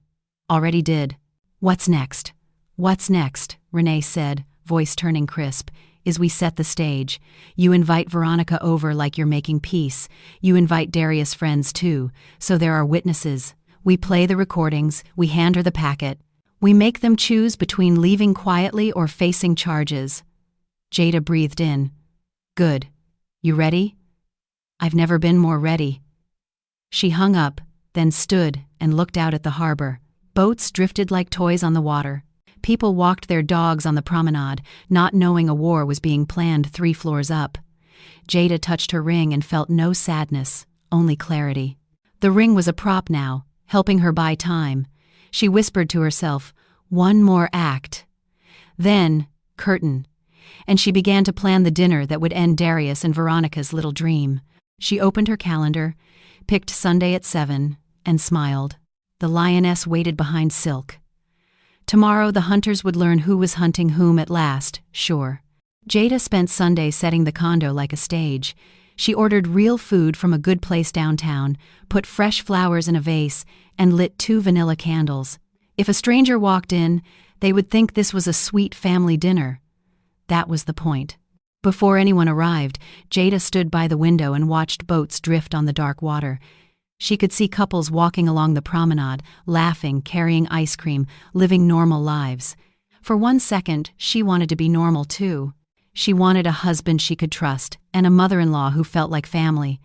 "Already did." "What's next?" "What's next," Renee said, voice turning crisp, "is we set the stage. You invite Veronica over like you're making peace. You invite Darius' friends too, so there are witnesses. We play the recordings, we hand her the packet. We make them choose between leaving quietly or facing charges." Jada breathed in. "Good. You ready?" "I've never been more ready." She hung up, then stood and looked out at the harbor. Boats drifted like toys on the water. People walked their dogs on the promenade, not knowing a war was being planned 3 floors up. Jada touched her ring and felt no sadness, only clarity. The ring was a prop now, helping her buy time. She whispered to herself, "One more act." Then, curtain. And she began to plan the dinner that would end Darius and Veronica's little dream. She opened her calendar, picked Sunday at 7, and smiled. The lioness waited behind silk. Tomorrow the hunters would learn who was hunting whom at last, sure. Jada spent Sunday setting the condo like a stage. She ordered real food from a good place downtown, put fresh flowers in a vase, and lit 2 vanilla candles. If a stranger walked in, they would think this was a sweet family dinner. That was the point. Before anyone arrived, Jada stood by the window and watched boats drift on the dark water. She could see couples walking along the promenade, laughing, carrying ice cream, living normal lives. For one second, she wanted to be normal too. She wanted a husband she could trust, and a mother-in-law who felt like family.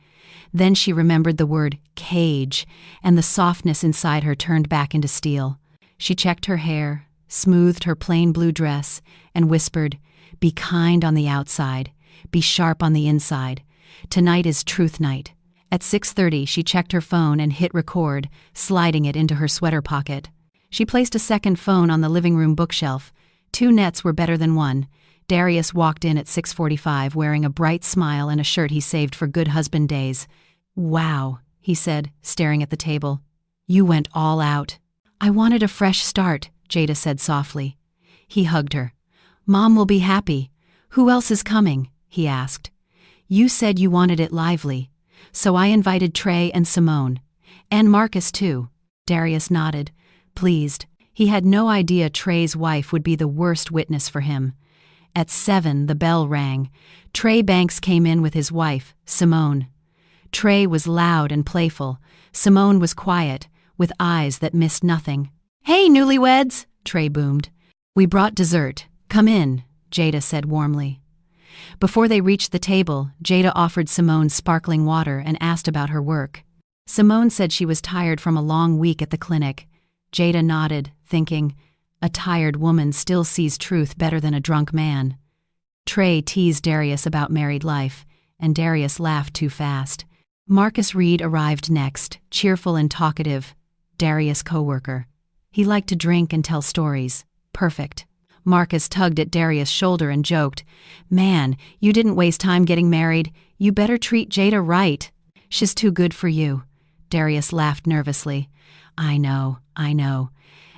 Then she remembered the word cage, and the softness inside her turned back into steel. She checked her hair, smoothed her plain blue dress, and whispered, "Be kind on the outside, be sharp on the inside. Tonight is truth night." At 6:30, she checked her phone and hit record, sliding it into her sweater pocket. She placed a second phone on the living room bookshelf. 2 nets were better than 1. Darius walked in at 6:45 wearing a bright smile and a shirt he saved for good husband days. "Wow," he said, staring at the table. "You went all out." "I wanted a fresh start," Jada said softly. He hugged her. "Mom will be happy. Who else is coming?" he asked. "You said you wanted it lively. So I invited Trey and Simone. And Marcus too." Darius nodded, pleased. He had no idea Trey's wife would be the worst witness for him. At 7, the bell rang. Trey Banks came in with his wife, Simone. Trey was loud and playful. Simone was quiet, with eyes that missed nothing. "Hey, newlyweds!" Trey boomed. "We brought dessert. Come in," Jada said warmly. Before they reached the table, Jada offered Simone sparkling water and asked about her work. Simone said she was tired from a long week at the clinic. Jada nodded, thinking, a tired woman still sees truth better than a drunk man. Trey teased Darius about married life, and Darius laughed too fast. Marcus Reed arrived next, cheerful and talkative. Darius' co-worker. He liked to drink and tell stories. Perfect. Marcus tugged at Darius' shoulder and joked, "Man, you didn't waste time getting married. You better treat Jada right. She's too good for you." Darius laughed nervously. I know.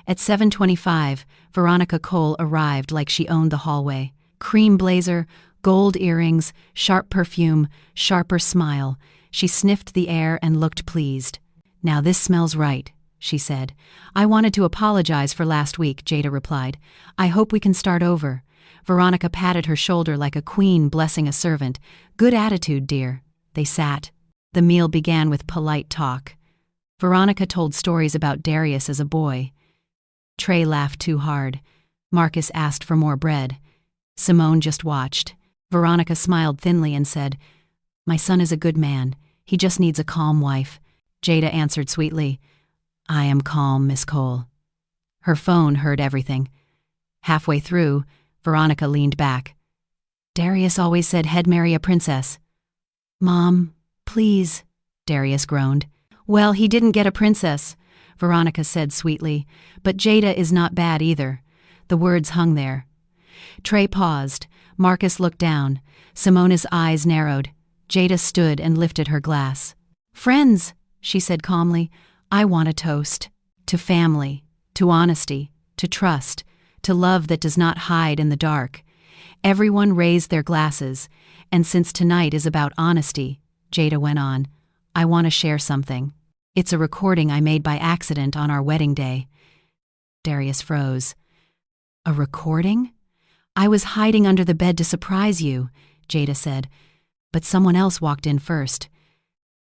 At 7:25, Veronica Cole arrived like she owned the hallway. Cream blazer, gold earrings, sharp perfume, sharper smile. She sniffed the air and looked pleased. "Now this smells right," she said. "I wanted to apologize for last week," Jada replied. "I hope we can start over." Veronica patted her shoulder like a queen blessing a servant. "Good attitude, dear." They sat. The meal began with polite talk. Veronica told stories about Darius as a boy. Trey laughed too hard. Marcus asked for more bread. Simone just watched. Veronica smiled thinly and said, "My son is a good man. He just needs a calm wife." Jada answered sweetly, "I am calm, Miss Cole." Her phone heard everything. Halfway through, Veronica leaned back. "Darius always said he'd marry a princess." "Mom, please," Darius groaned. "Well, he didn't get a princess," Veronica said sweetly, "but Jada is not bad either." The words hung there. Trey paused. Marcus looked down. Simona's eyes narrowed. Jada stood and lifted her glass. "Friends," she said calmly, "I want a toast. To family, to honesty, to trust, to love that does not hide in the dark." Everyone raised their glasses, and since tonight is about honesty, Jada went on, "I want to share something. It's a recording I made by accident on our wedding day." Darius froze. "A recording?" "I was hiding under the bed to surprise you," Jada said, "but someone else walked in first."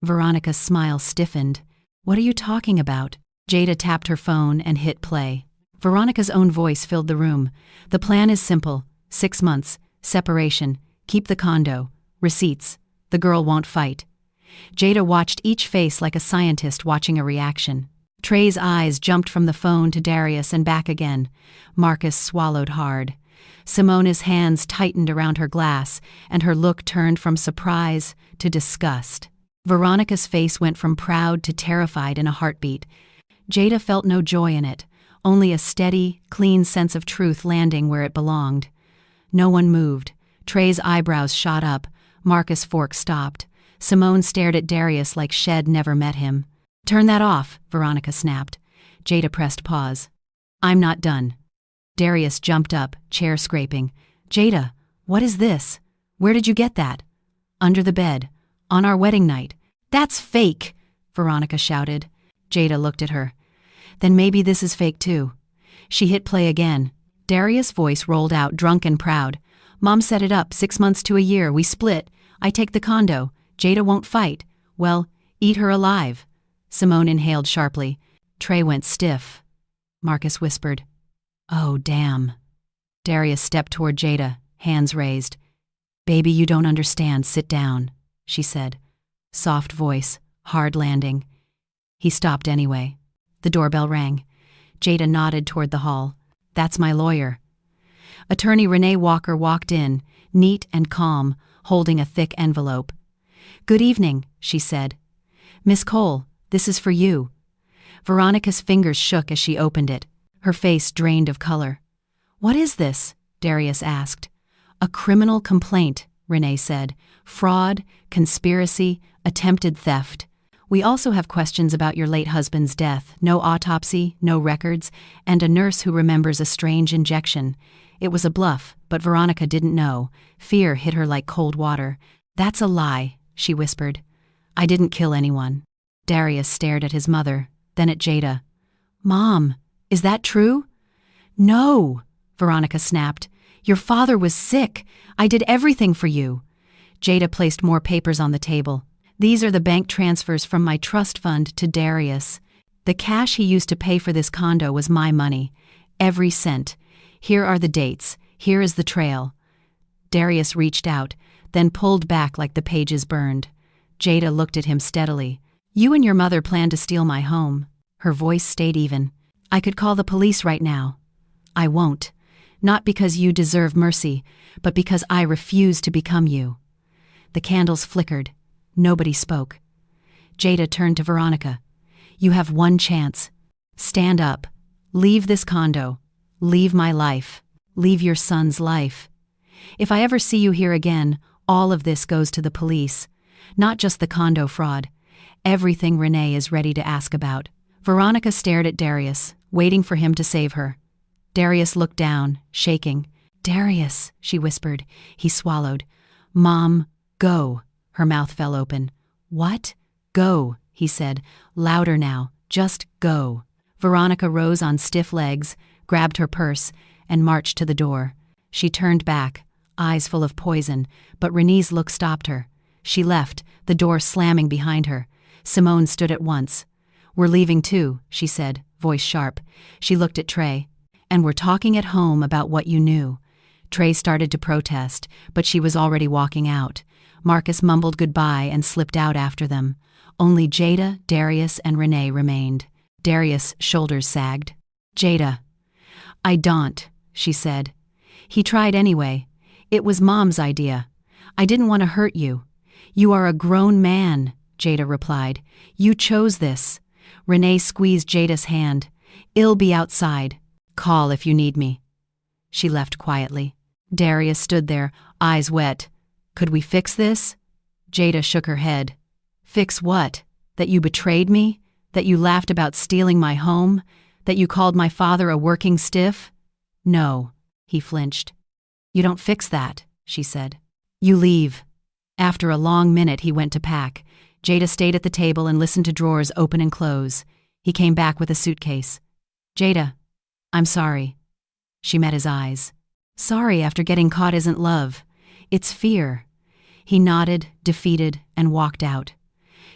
Veronica's smile stiffened. "What are you talking about?" Jada tapped her phone and hit play. Veronica's own voice filled the room. "The plan is simple. 6 months, separation, keep the condo, receipts. The girl won't fight." Jada watched each face like a scientist watching a reaction. Trey's eyes jumped from the phone to Darius and back again. Marcus swallowed hard. Simona's hands tightened around her glass, and her look turned from surprise to disgust. Veronica's face went from proud to terrified in a heartbeat. Jada felt no joy in it, only a steady, clean sense of truth landing where it belonged. No one moved. Trey's eyebrows shot up. Marcus' fork stopped. Simone stared at Darius like Shed never met him. "Turn that off," Veronica snapped. Jada pressed pause. "I'm not done." Darius jumped up, chair scraping. "Jada, what is this? Where did you get that?" "Under the bed. On our wedding night." "That's fake!" Veronica shouted. Jada looked at her. "Then maybe this is fake too." She hit play again. Darius' voice rolled out, drunk and proud. "Mom set it up, 6 months to a year. We split. I take the condo. Jada won't fight. Well, eat her alive." Simone inhaled sharply. Trey went stiff. Marcus whispered, "Oh, damn." Darius stepped toward Jada, hands raised. "Baby, you don't understand. Sit down," she said. Soft voice, hard landing. He stopped anyway. The doorbell rang. Jada nodded toward the hall. That's my lawyer." Attorney Renee Walker walked in, neat and calm, holding a thick envelope. "Good evening," she said. "Miss Cole, this is for you." Veronica's fingers shook as she opened it. Her face drained of color. "What is this?" Darius asked. "A criminal complaint," Renee said. "Fraud, conspiracy, attempted theft. We also have questions about your late husband's death. No autopsy, no records, and a nurse who remembers a strange injection. It was a bluff, but Veronica didn't know. Fear hit her like cold water. "That's a lie," she whispered. "I didn't kill anyone." Darius stared at his mother, then at Jada. "Mom, is that true?" "No," Veronica snapped. "Your father was sick. I did everything for you." Jada placed more papers on the table. "These are the bank transfers from my trust fund to Darius. The cash he used to pay for this condo was my money. Every cent. Here are the dates. Here is the trail." Darius reached out, then pulled back like the pages burned. Jada looked at him steadily. "You and your mother plan to steal my home." Her voice stayed even. "I could call the police right now." "I won't. Not because you deserve mercy, but because I refuse to become you." The candles flickered. Nobody spoke. Jada turned to Veronica. "You have one chance. Stand up. Leave this condo. Leave my life. Leave your son's life. If I ever see you here again, all of this goes to the police. Not just the condo fraud. Everything Renee is ready to ask about." Veronica stared at Darius, waiting for him to save her. Darius looked down, shaking. "Darius," she whispered. He swallowed. "Mom, go." Her mouth fell open. "What?" "Go," he said, louder now. "Just go." Veronica rose on stiff legs, grabbed her purse, and marched to the door. She turned back, eyes full of poison, but Renee's look stopped her. She left, the door slamming behind her. Simone stood at once. "We're leaving too," she said, voice sharp. She looked at Trey. "And we're talking at home about what you knew." Trey started to protest, but she was already walking out. Marcus mumbled goodbye and slipped out after them. Only Jada, Darius, and Renee remained. Darius' shoulders sagged. "Jada." "I don't," she said. "He tried anyway. It was Mom's idea. I didn't want to hurt you." "You are a grown man," Jada replied. "You chose this." Renee squeezed Jada's hand. "I'll be outside. Call if you need me." She left quietly. Darius stood there, eyes wet. "Could we fix this?" Jada shook her head. "Fix what? That you betrayed me? That you laughed about stealing my home? That you called my father a working stiff?" "No," he flinched. "You don't fix that," she said. "You leave." After a long minute, he went to pack. Jada stayed at the table and listened to drawers open and close. He came back with a suitcase. "Jada, I'm sorry." She met his eyes. "Sorry after getting caught isn't love. It's fear." He nodded, defeated, and walked out.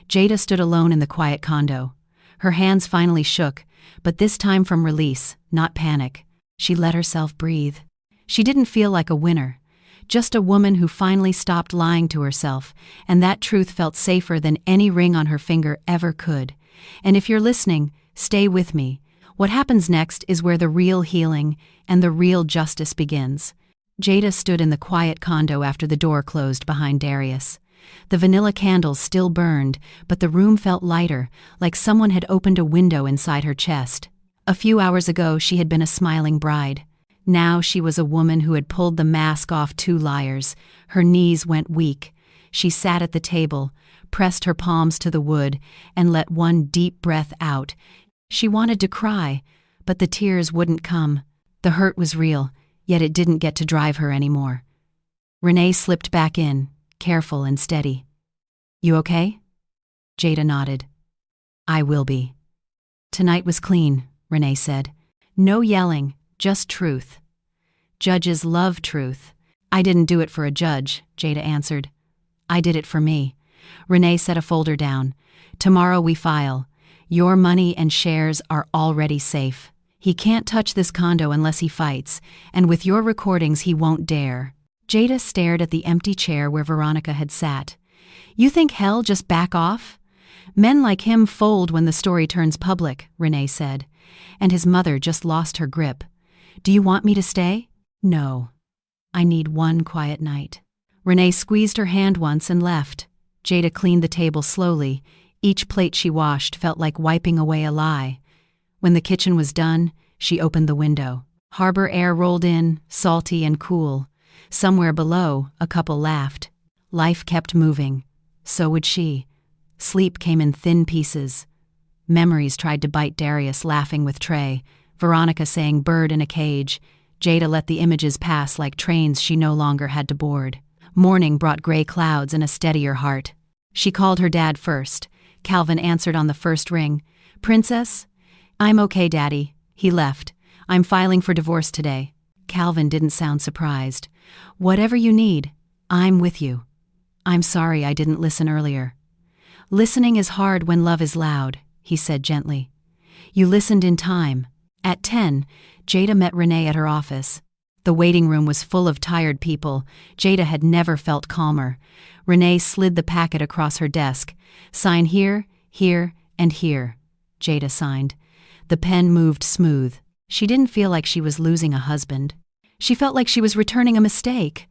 Jada stood alone in the quiet condo. Her hands finally shook, but this time from release, not panic. She let herself breathe. She didn't feel like a winner, just a woman who finally stopped lying to herself, and that truth felt safer than any ring on her finger ever could. And if you're listening, stay with me. What happens next is where the real healing and the real justice begins. Jada stood in the quiet condo after the door closed behind Darius. The vanilla candles still burned, but the room felt lighter, like someone had opened a window inside her chest. A few hours ago, she had been a smiling bride. Now she was a woman who had pulled the mask off two liars. Her knees went weak. She sat at the table, pressed her palms to the wood, and let one deep breath out. She wanted to cry, but the tears wouldn't come. The hurt was real, yet it didn't get to drive her anymore. Renee slipped back in, careful and steady. "You okay?" Jada nodded. "I will be." "Tonight was clean," Renee said. "No yelling, just truth. Judges love truth." "I didn't do it for a judge," Jada answered. "I did it for me." Renee set a folder down. "Tomorrow we file. Your money and shares are already safe. He can't touch this condo unless he fights, and with your recordings he won't dare." Jada stared at the empty chair where Veronica had sat. "You think hell just back off?" "Men like him fold when the story turns public," Renee said, and his mother just lost her grip. Do you want me to stay? No. I need one quiet night. Renee squeezed her hand once and left. Jada cleaned the table slowly. Each plate she washed felt like wiping away a lie. When the kitchen was done, she opened the window. Harbor air rolled in, salty and cool. Somewhere below, a couple laughed. Life kept moving. So would she. Sleep came in thin pieces. Memories tried to bite Darius laughing with Trey. Veronica saying bird in a cage. Jada let the images pass like trains she no longer had to board. Morning brought gray clouds and a steadier heart. She called her dad first. Calvin answered on the first ring. "Princess?" "I'm okay, Daddy." He left. "I'm filing for divorce today." Calvin didn't sound surprised. "Whatever you need, I'm with you." "I'm sorry I didn't listen earlier." "Listening is hard when love is loud," he said gently. "You listened in time." At 10, Jada met Renee at her office. The waiting room was full of tired people. Jada had never felt calmer. Renee slid the packet across her desk. "Sign here, here, and here." Jada signed. The pen moved smooth. She didn't feel like she was losing a husband. She felt like she was returning a mistake.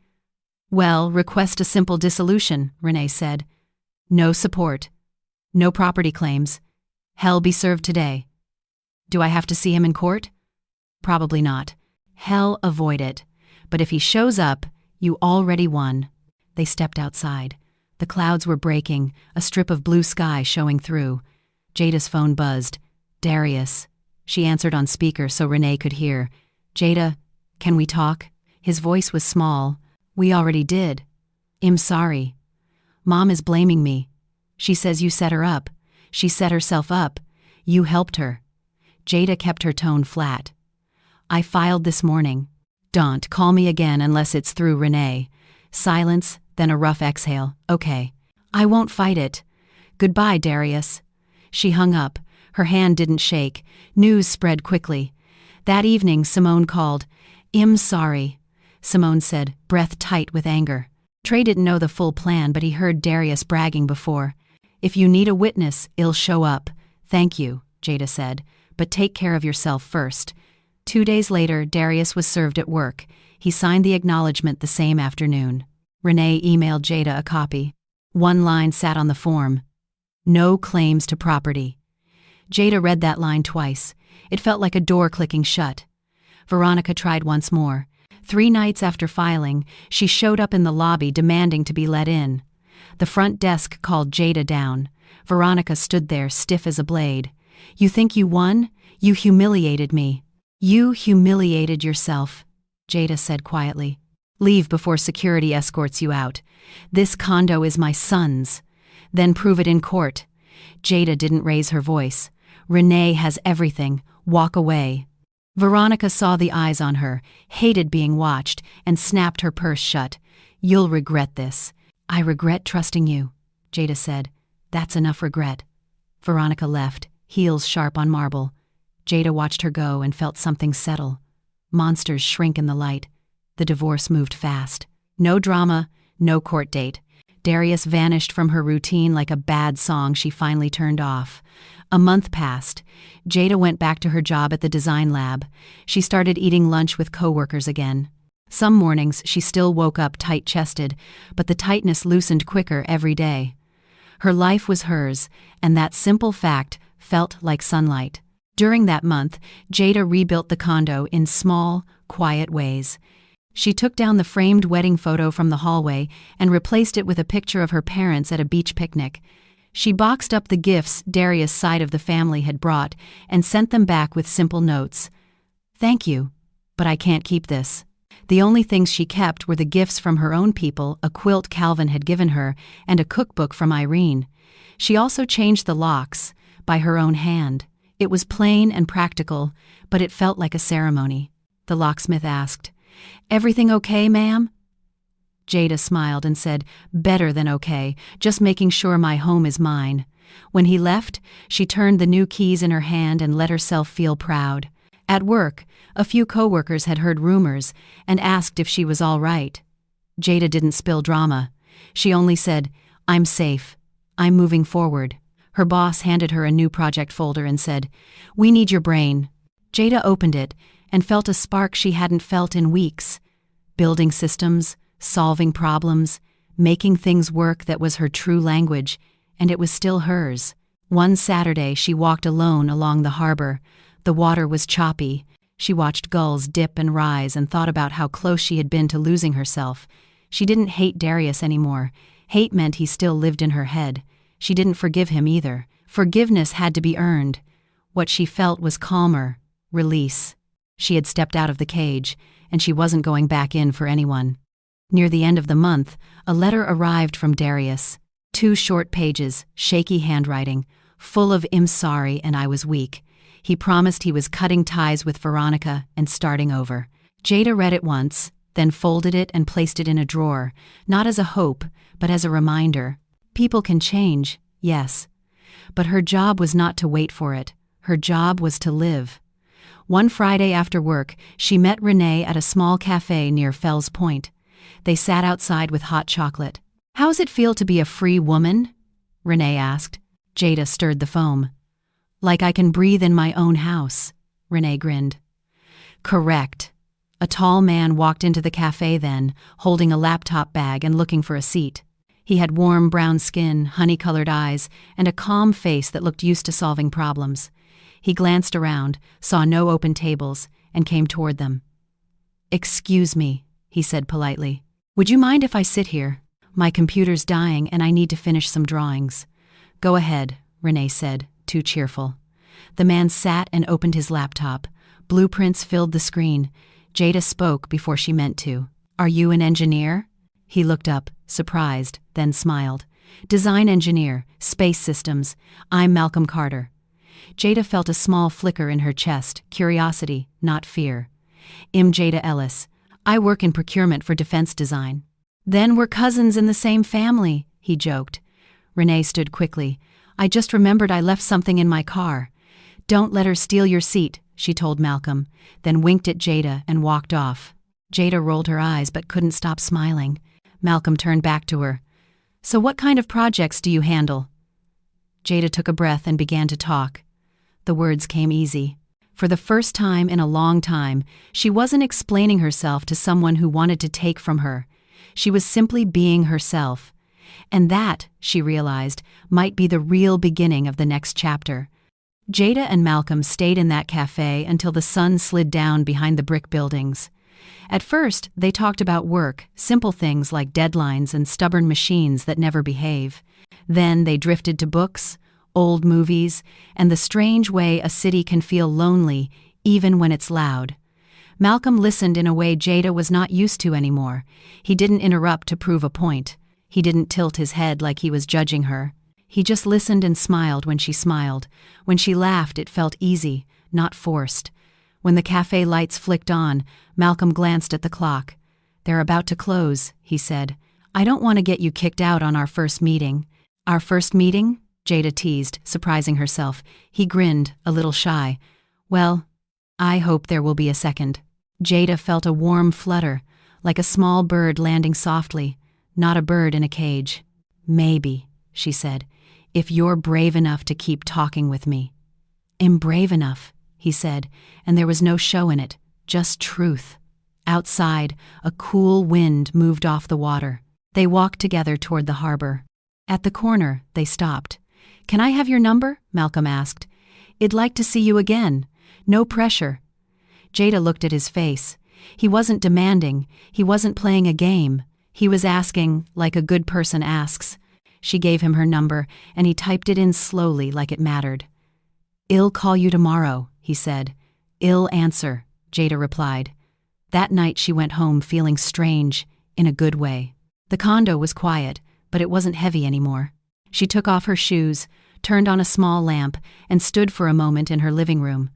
"Well, request a simple dissolution," Renee said. "No support. No property claims. Hell be served today." "Do I have to see him in court?" "Probably not. Hell avoid it. But if he shows up, you already won." They stepped outside. The clouds were breaking, a strip of blue sky showing through. Jada's phone buzzed. "Darius." She answered on speaker so Renee could hear. "Jada, can we talk?" His voice was small. "We already did." "I'm sorry. Mom is blaming me. She says you set her up. She set herself up. You helped her." Jada kept her tone flat. "I filed this morning. Don't call me again unless it's through Renee." Silence, then a rough exhale. "Okay. I won't fight it. Goodbye, Darius." She hung up. Her hand didn't shake. News spread quickly. That evening, Simone called. "I'm sorry," Simone said, breath tight with anger. Trey didn't know the full plan, but he heard Darius bragging before. "If you need a witness, I'll show up." "Thank you," Jada said, "but take care of yourself first." 2 days later, Darius was served at work. He signed the acknowledgement the same afternoon. Renee emailed Jada a copy. One line sat on the form. "No claims to property." Jada read that line twice. It felt like a door clicking shut. Veronica tried once more. 3 nights after filing, she showed up in the lobby demanding to be let in. The front desk called Jada down. Veronica stood there stiff as a blade. "You think you won? You humiliated me." "You humiliated yourself," Jada said quietly. "Leave before security escorts you out. This condo is my son's. Then prove it in court." Jada didn't raise her voice. "Renee has everything. Walk away." Veronica saw the eyes on her, hated being watched, and snapped her purse shut. "You'll regret this." "I regret trusting you," Jada said. "That's enough regret." Veronica left, heels sharp on marble. Jada watched her go and felt something settle. Monsters shrink in the light. The divorce moved fast. No drama, no court date. Darius vanished from her routine like a bad song she finally turned off. A month passed. Jada went back to her job at the design lab. She started eating lunch with coworkers again. Some mornings she still woke up tight-chested, but the tightness loosened quicker every day. Her life was hers, and that simple fact felt like sunlight. During that month, Jada rebuilt the condo in small, quiet ways. She took down the framed wedding photo from the hallway and replaced it with a picture of her parents at a beach picnic. She boxed up the gifts Darius' side of the family had brought and sent them back with simple notes. "Thank you, but I can't keep this." The only things she kept were the gifts from her own people, a quilt Calvin had given her, and a cookbook from Irene. She also changed the locks, by her own hand. It was plain and practical, but it felt like a ceremony. The locksmith asked, "Everything okay, ma'am?" Jada smiled and said, "Better than okay, just making sure my home is mine." When he left, she turned the new keys in her hand and let herself feel proud. At work, a few coworkers had heard rumors and asked if she was all right. Jada didn't spill drama. She only said, "I'm safe. I'm moving forward." Her boss handed her a new project folder and said, "We need your brain." Jada opened it, and felt a spark she hadn't felt in weeks. Building systems, solving problems, making things work, that was her true language, and it was still hers. One Saturday she walked alone along the harbor. The water was choppy. She watched gulls dip and rise and thought about how close she had been to losing herself. She didn't hate Darius anymore. Hate meant he still lived in her head. She didn't forgive him either. Forgiveness had to be earned. What she felt was calmer, release. She had stepped out of the cage, and she wasn't going back in for anyone. Near the end of the month, a letter arrived from Darius. 2 short pages, shaky handwriting, full of "I'm sorry and I was weak." He promised he was cutting ties with Veronica and starting over. Jada read it once, then folded it and placed it in a drawer, not as a hope, but as a reminder. People can change, yes. But her job was not to wait for it. Her job was to live. One Friday after work, she met Renee at a small cafe near Fells Point. They sat outside with hot chocolate. "How's it feel to be a free woman?" Renee asked. Jada stirred the foam. "Like I can breathe in my own house," Renee grinned. "Correct." A tall man walked into the cafe then, holding a laptop bag and looking for a seat. He had warm brown skin, honey-colored eyes, and a calm face that looked used to solving problems. He glanced around, saw no open tables, and came toward them. "Excuse me," he said politely. "Would you mind if I sit here? My computer's dying and I need to finish some drawings." "Go ahead," Renee said, too cheerful. The man sat and opened his laptop. Blueprints filled the screen. Jada spoke before she meant to. "Are you an engineer?" He looked up, surprised, then smiled. "Design engineer, space systems. I'm Malcolm Carter." Jada felt a small flicker in her chest, curiosity, not fear. "I'm Jada Ellis. I work in procurement for defense design." "Then we're cousins in the same family," he joked. Renee stood quickly. "I just remembered I left something in my car." "Don't let her steal your seat," she told Malcolm, then winked at Jada and walked off. Jada rolled her eyes but couldn't stop smiling. Malcolm turned back to her. "So what kind of projects do you handle?" Jada took a breath and began to talk. The words came easy. For the first time in a long time, she wasn't explaining herself to someone who wanted to take from her. She was simply being herself. And that, she realized, might be the real beginning of the next chapter. Jada and Malcolm stayed in that cafe until the sun slid down behind the brick buildings. At first, they talked about work, simple things like deadlines and stubborn machines that never behave. Then they drifted to books, old movies, and the strange way a city can feel lonely even when it's loud. Malcolm listened in a way Jada was not used to anymore. He didn't interrupt to prove a point. He didn't tilt his head like he was judging her. He just listened and smiled when she smiled. When she laughed, it felt easy, not forced. When the cafe lights flicked on, Malcolm glanced at the clock. "They're about to close," he said. "I don't want to get you kicked out on our first meeting." "Our first meeting?" Jada teased, surprising herself. He grinned, a little shy. "Well, I hope there will be a second." Jada felt a warm flutter, like a small bird landing softly, not a bird in a cage. "Maybe," she said, "if you're brave enough to keep talking with me." "I'm brave enough," he said, and there was no show in it, just truth. Outside, a cool wind moved off the water. They walked together toward the harbor. At the corner, they stopped. "Can I have your number?" Malcolm asked. "I'd like to see you again. No pressure." Jada looked at his face. He wasn't demanding. He wasn't playing a game. He was asking, like a good person asks. She gave him her number, and he typed it in slowly like it mattered. "I'll call you tomorrow," he said. "I'll answer," Jada replied. That night she went home feeling strange, in a good way. The condo was quiet, but it wasn't heavy anymore. She took off her shoes, turned on a small lamp, and stood for a moment in her living room.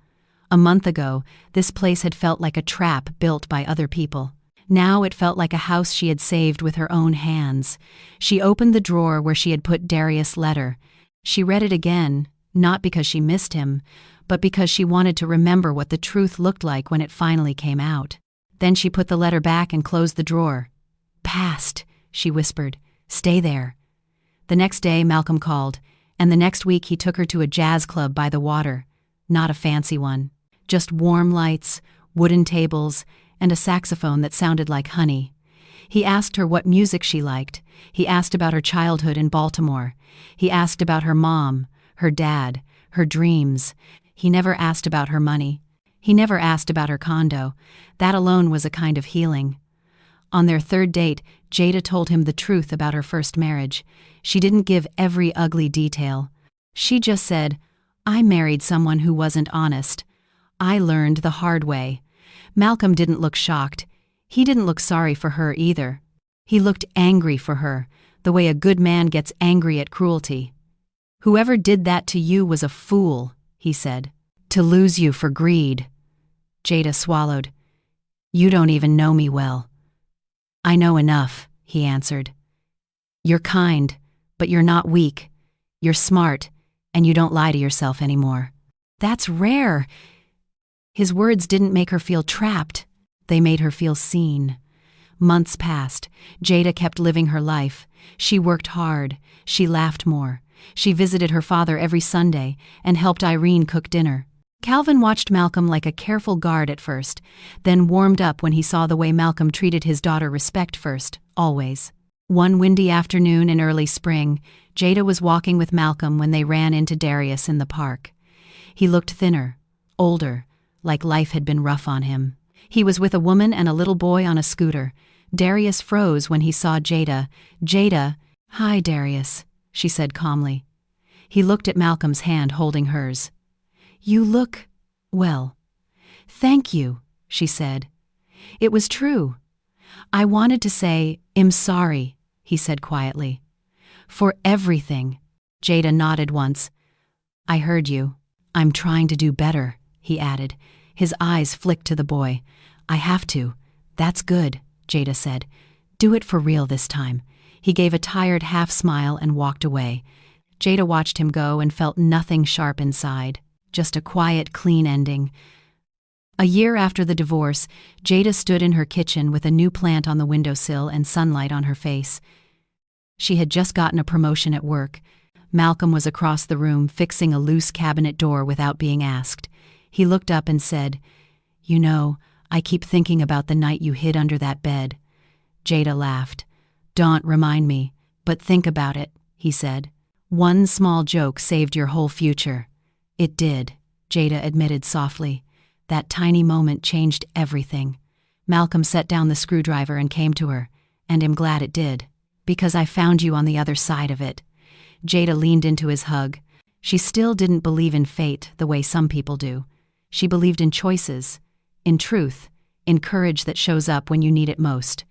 A month ago, this place had felt like a trap built by other people. Now it felt like a house she had saved with her own hands. She opened the drawer where she had put Darius' letter. She read it again, not because she missed him, but because she wanted to remember what the truth looked like when it finally came out. Then she put the letter back and closed the drawer. "Past," she whispered. "Stay there." The next day Malcolm called, and the next week he took her to a jazz club by the water. Not a fancy one. Just warm lights, wooden tables, and a saxophone that sounded like honey. He asked her what music she liked. He asked about her childhood in Baltimore. He asked about her mom, her dad, her dreams. He never asked about her money. He never asked about her condo. That alone was a kind of healing. On their third date, Jada told him the truth about her first marriage. She didn't give every ugly detail. She just said, "I married someone who wasn't honest. I learned the hard way." Malcolm didn't look shocked. He didn't look sorry for her either. He looked angry for her, the way a good man gets angry at cruelty. "Whoever did that to you was a fool," he said. "To lose you for greed." Jada swallowed. "You don't even know me well." "I know enough," he answered. "You're kind, but you're not weak. You're smart, and you don't lie to yourself anymore." "That's rare." His words didn't make her feel trapped. They made her feel seen. Months passed. Jada kept living her life. She worked hard. She laughed more. She visited her father every Sunday and helped Irene cook dinner. Calvin watched Malcolm like a careful guard at first, then warmed up when he saw the way Malcolm treated his daughter. Respect first, always. One windy afternoon in early spring, Jada was walking with Malcolm when they ran into Darius in the park. He looked thinner, older, like life had been rough on him. He was with a woman and a little boy on a scooter. Darius froze when he saw Jada. "Jada." "Hi, Darius," she said calmly. He looked at Malcolm's hand holding hers. "You look, well." "Thank you," she said. It was true. "I wanted to say, I'm sorry," he said quietly. "For everything." Jada nodded once. "I heard you. I'm trying to do better," he added. His eyes flicked to the boy. "I have to." "That's good," Jada said. "Do it for real this time." He gave a tired half smile and walked away. Jada watched him go and felt nothing sharp inside, just a quiet, clean ending. A year after the divorce, Jada stood in her kitchen with a new plant on the windowsill and sunlight on her face. She had just gotten a promotion at work. Malcolm was across the room fixing a loose cabinet door without being asked. He looked up and said, "You know, I keep thinking about the night you hid under that bed." Jada laughed. "Don't remind me, but think about it," he said. "One small joke saved your whole future." "It did," Jada admitted softly. "That tiny moment changed everything." Malcolm set down the screwdriver and came to her. "And I'm glad it did. Because I found you on the other side of it." Jada leaned into his hug. She still didn't believe in fate the way some people do. She believed in choices, in truth, in courage that shows up when you need it most.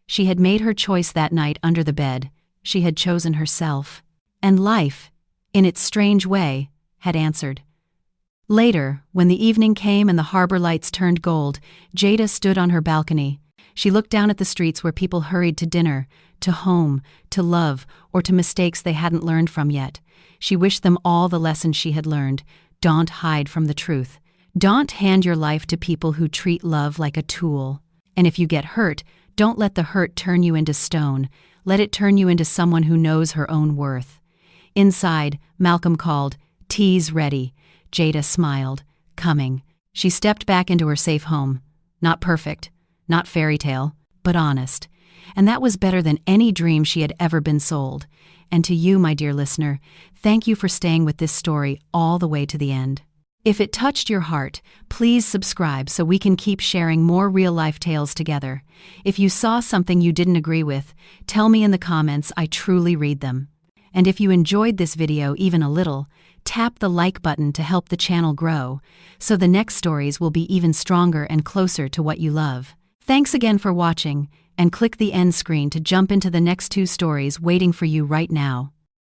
She had made her choice that night under the bed. She had chosen herself. And life, in its strange way, had answered. Later, when the evening came and the harbor lights turned gold, Jada stood on her balcony. She looked down at the streets where people hurried to dinner, to home, to love, or to mistakes they hadn't learned from yet. She wished them all the lessons she had learned. Don't hide from the truth. Don't hand your life to people who treat love like a tool. And if you get hurt, don't let the hurt turn you into stone. Let it turn you into someone who knows her own worth. Inside, Malcolm called, "Tea's ready." Jada smiled. "Coming." She stepped back into her safe home. Not perfect, not fairy tale, but honest. And that was better than any dream she had ever been sold. And to you, my dear listener, thank you for staying with this story all the way to the end. If it touched your heart, please subscribe so we can keep sharing more real-life tales together. If you saw something you didn't agree with, tell me in the comments. I truly read them. And if you enjoyed this video even a little, tap the like button to help the channel grow, so the next stories will be even stronger and closer to what you love. Thanks again for watching, and click the end screen to jump into the next 2 stories waiting for you right now.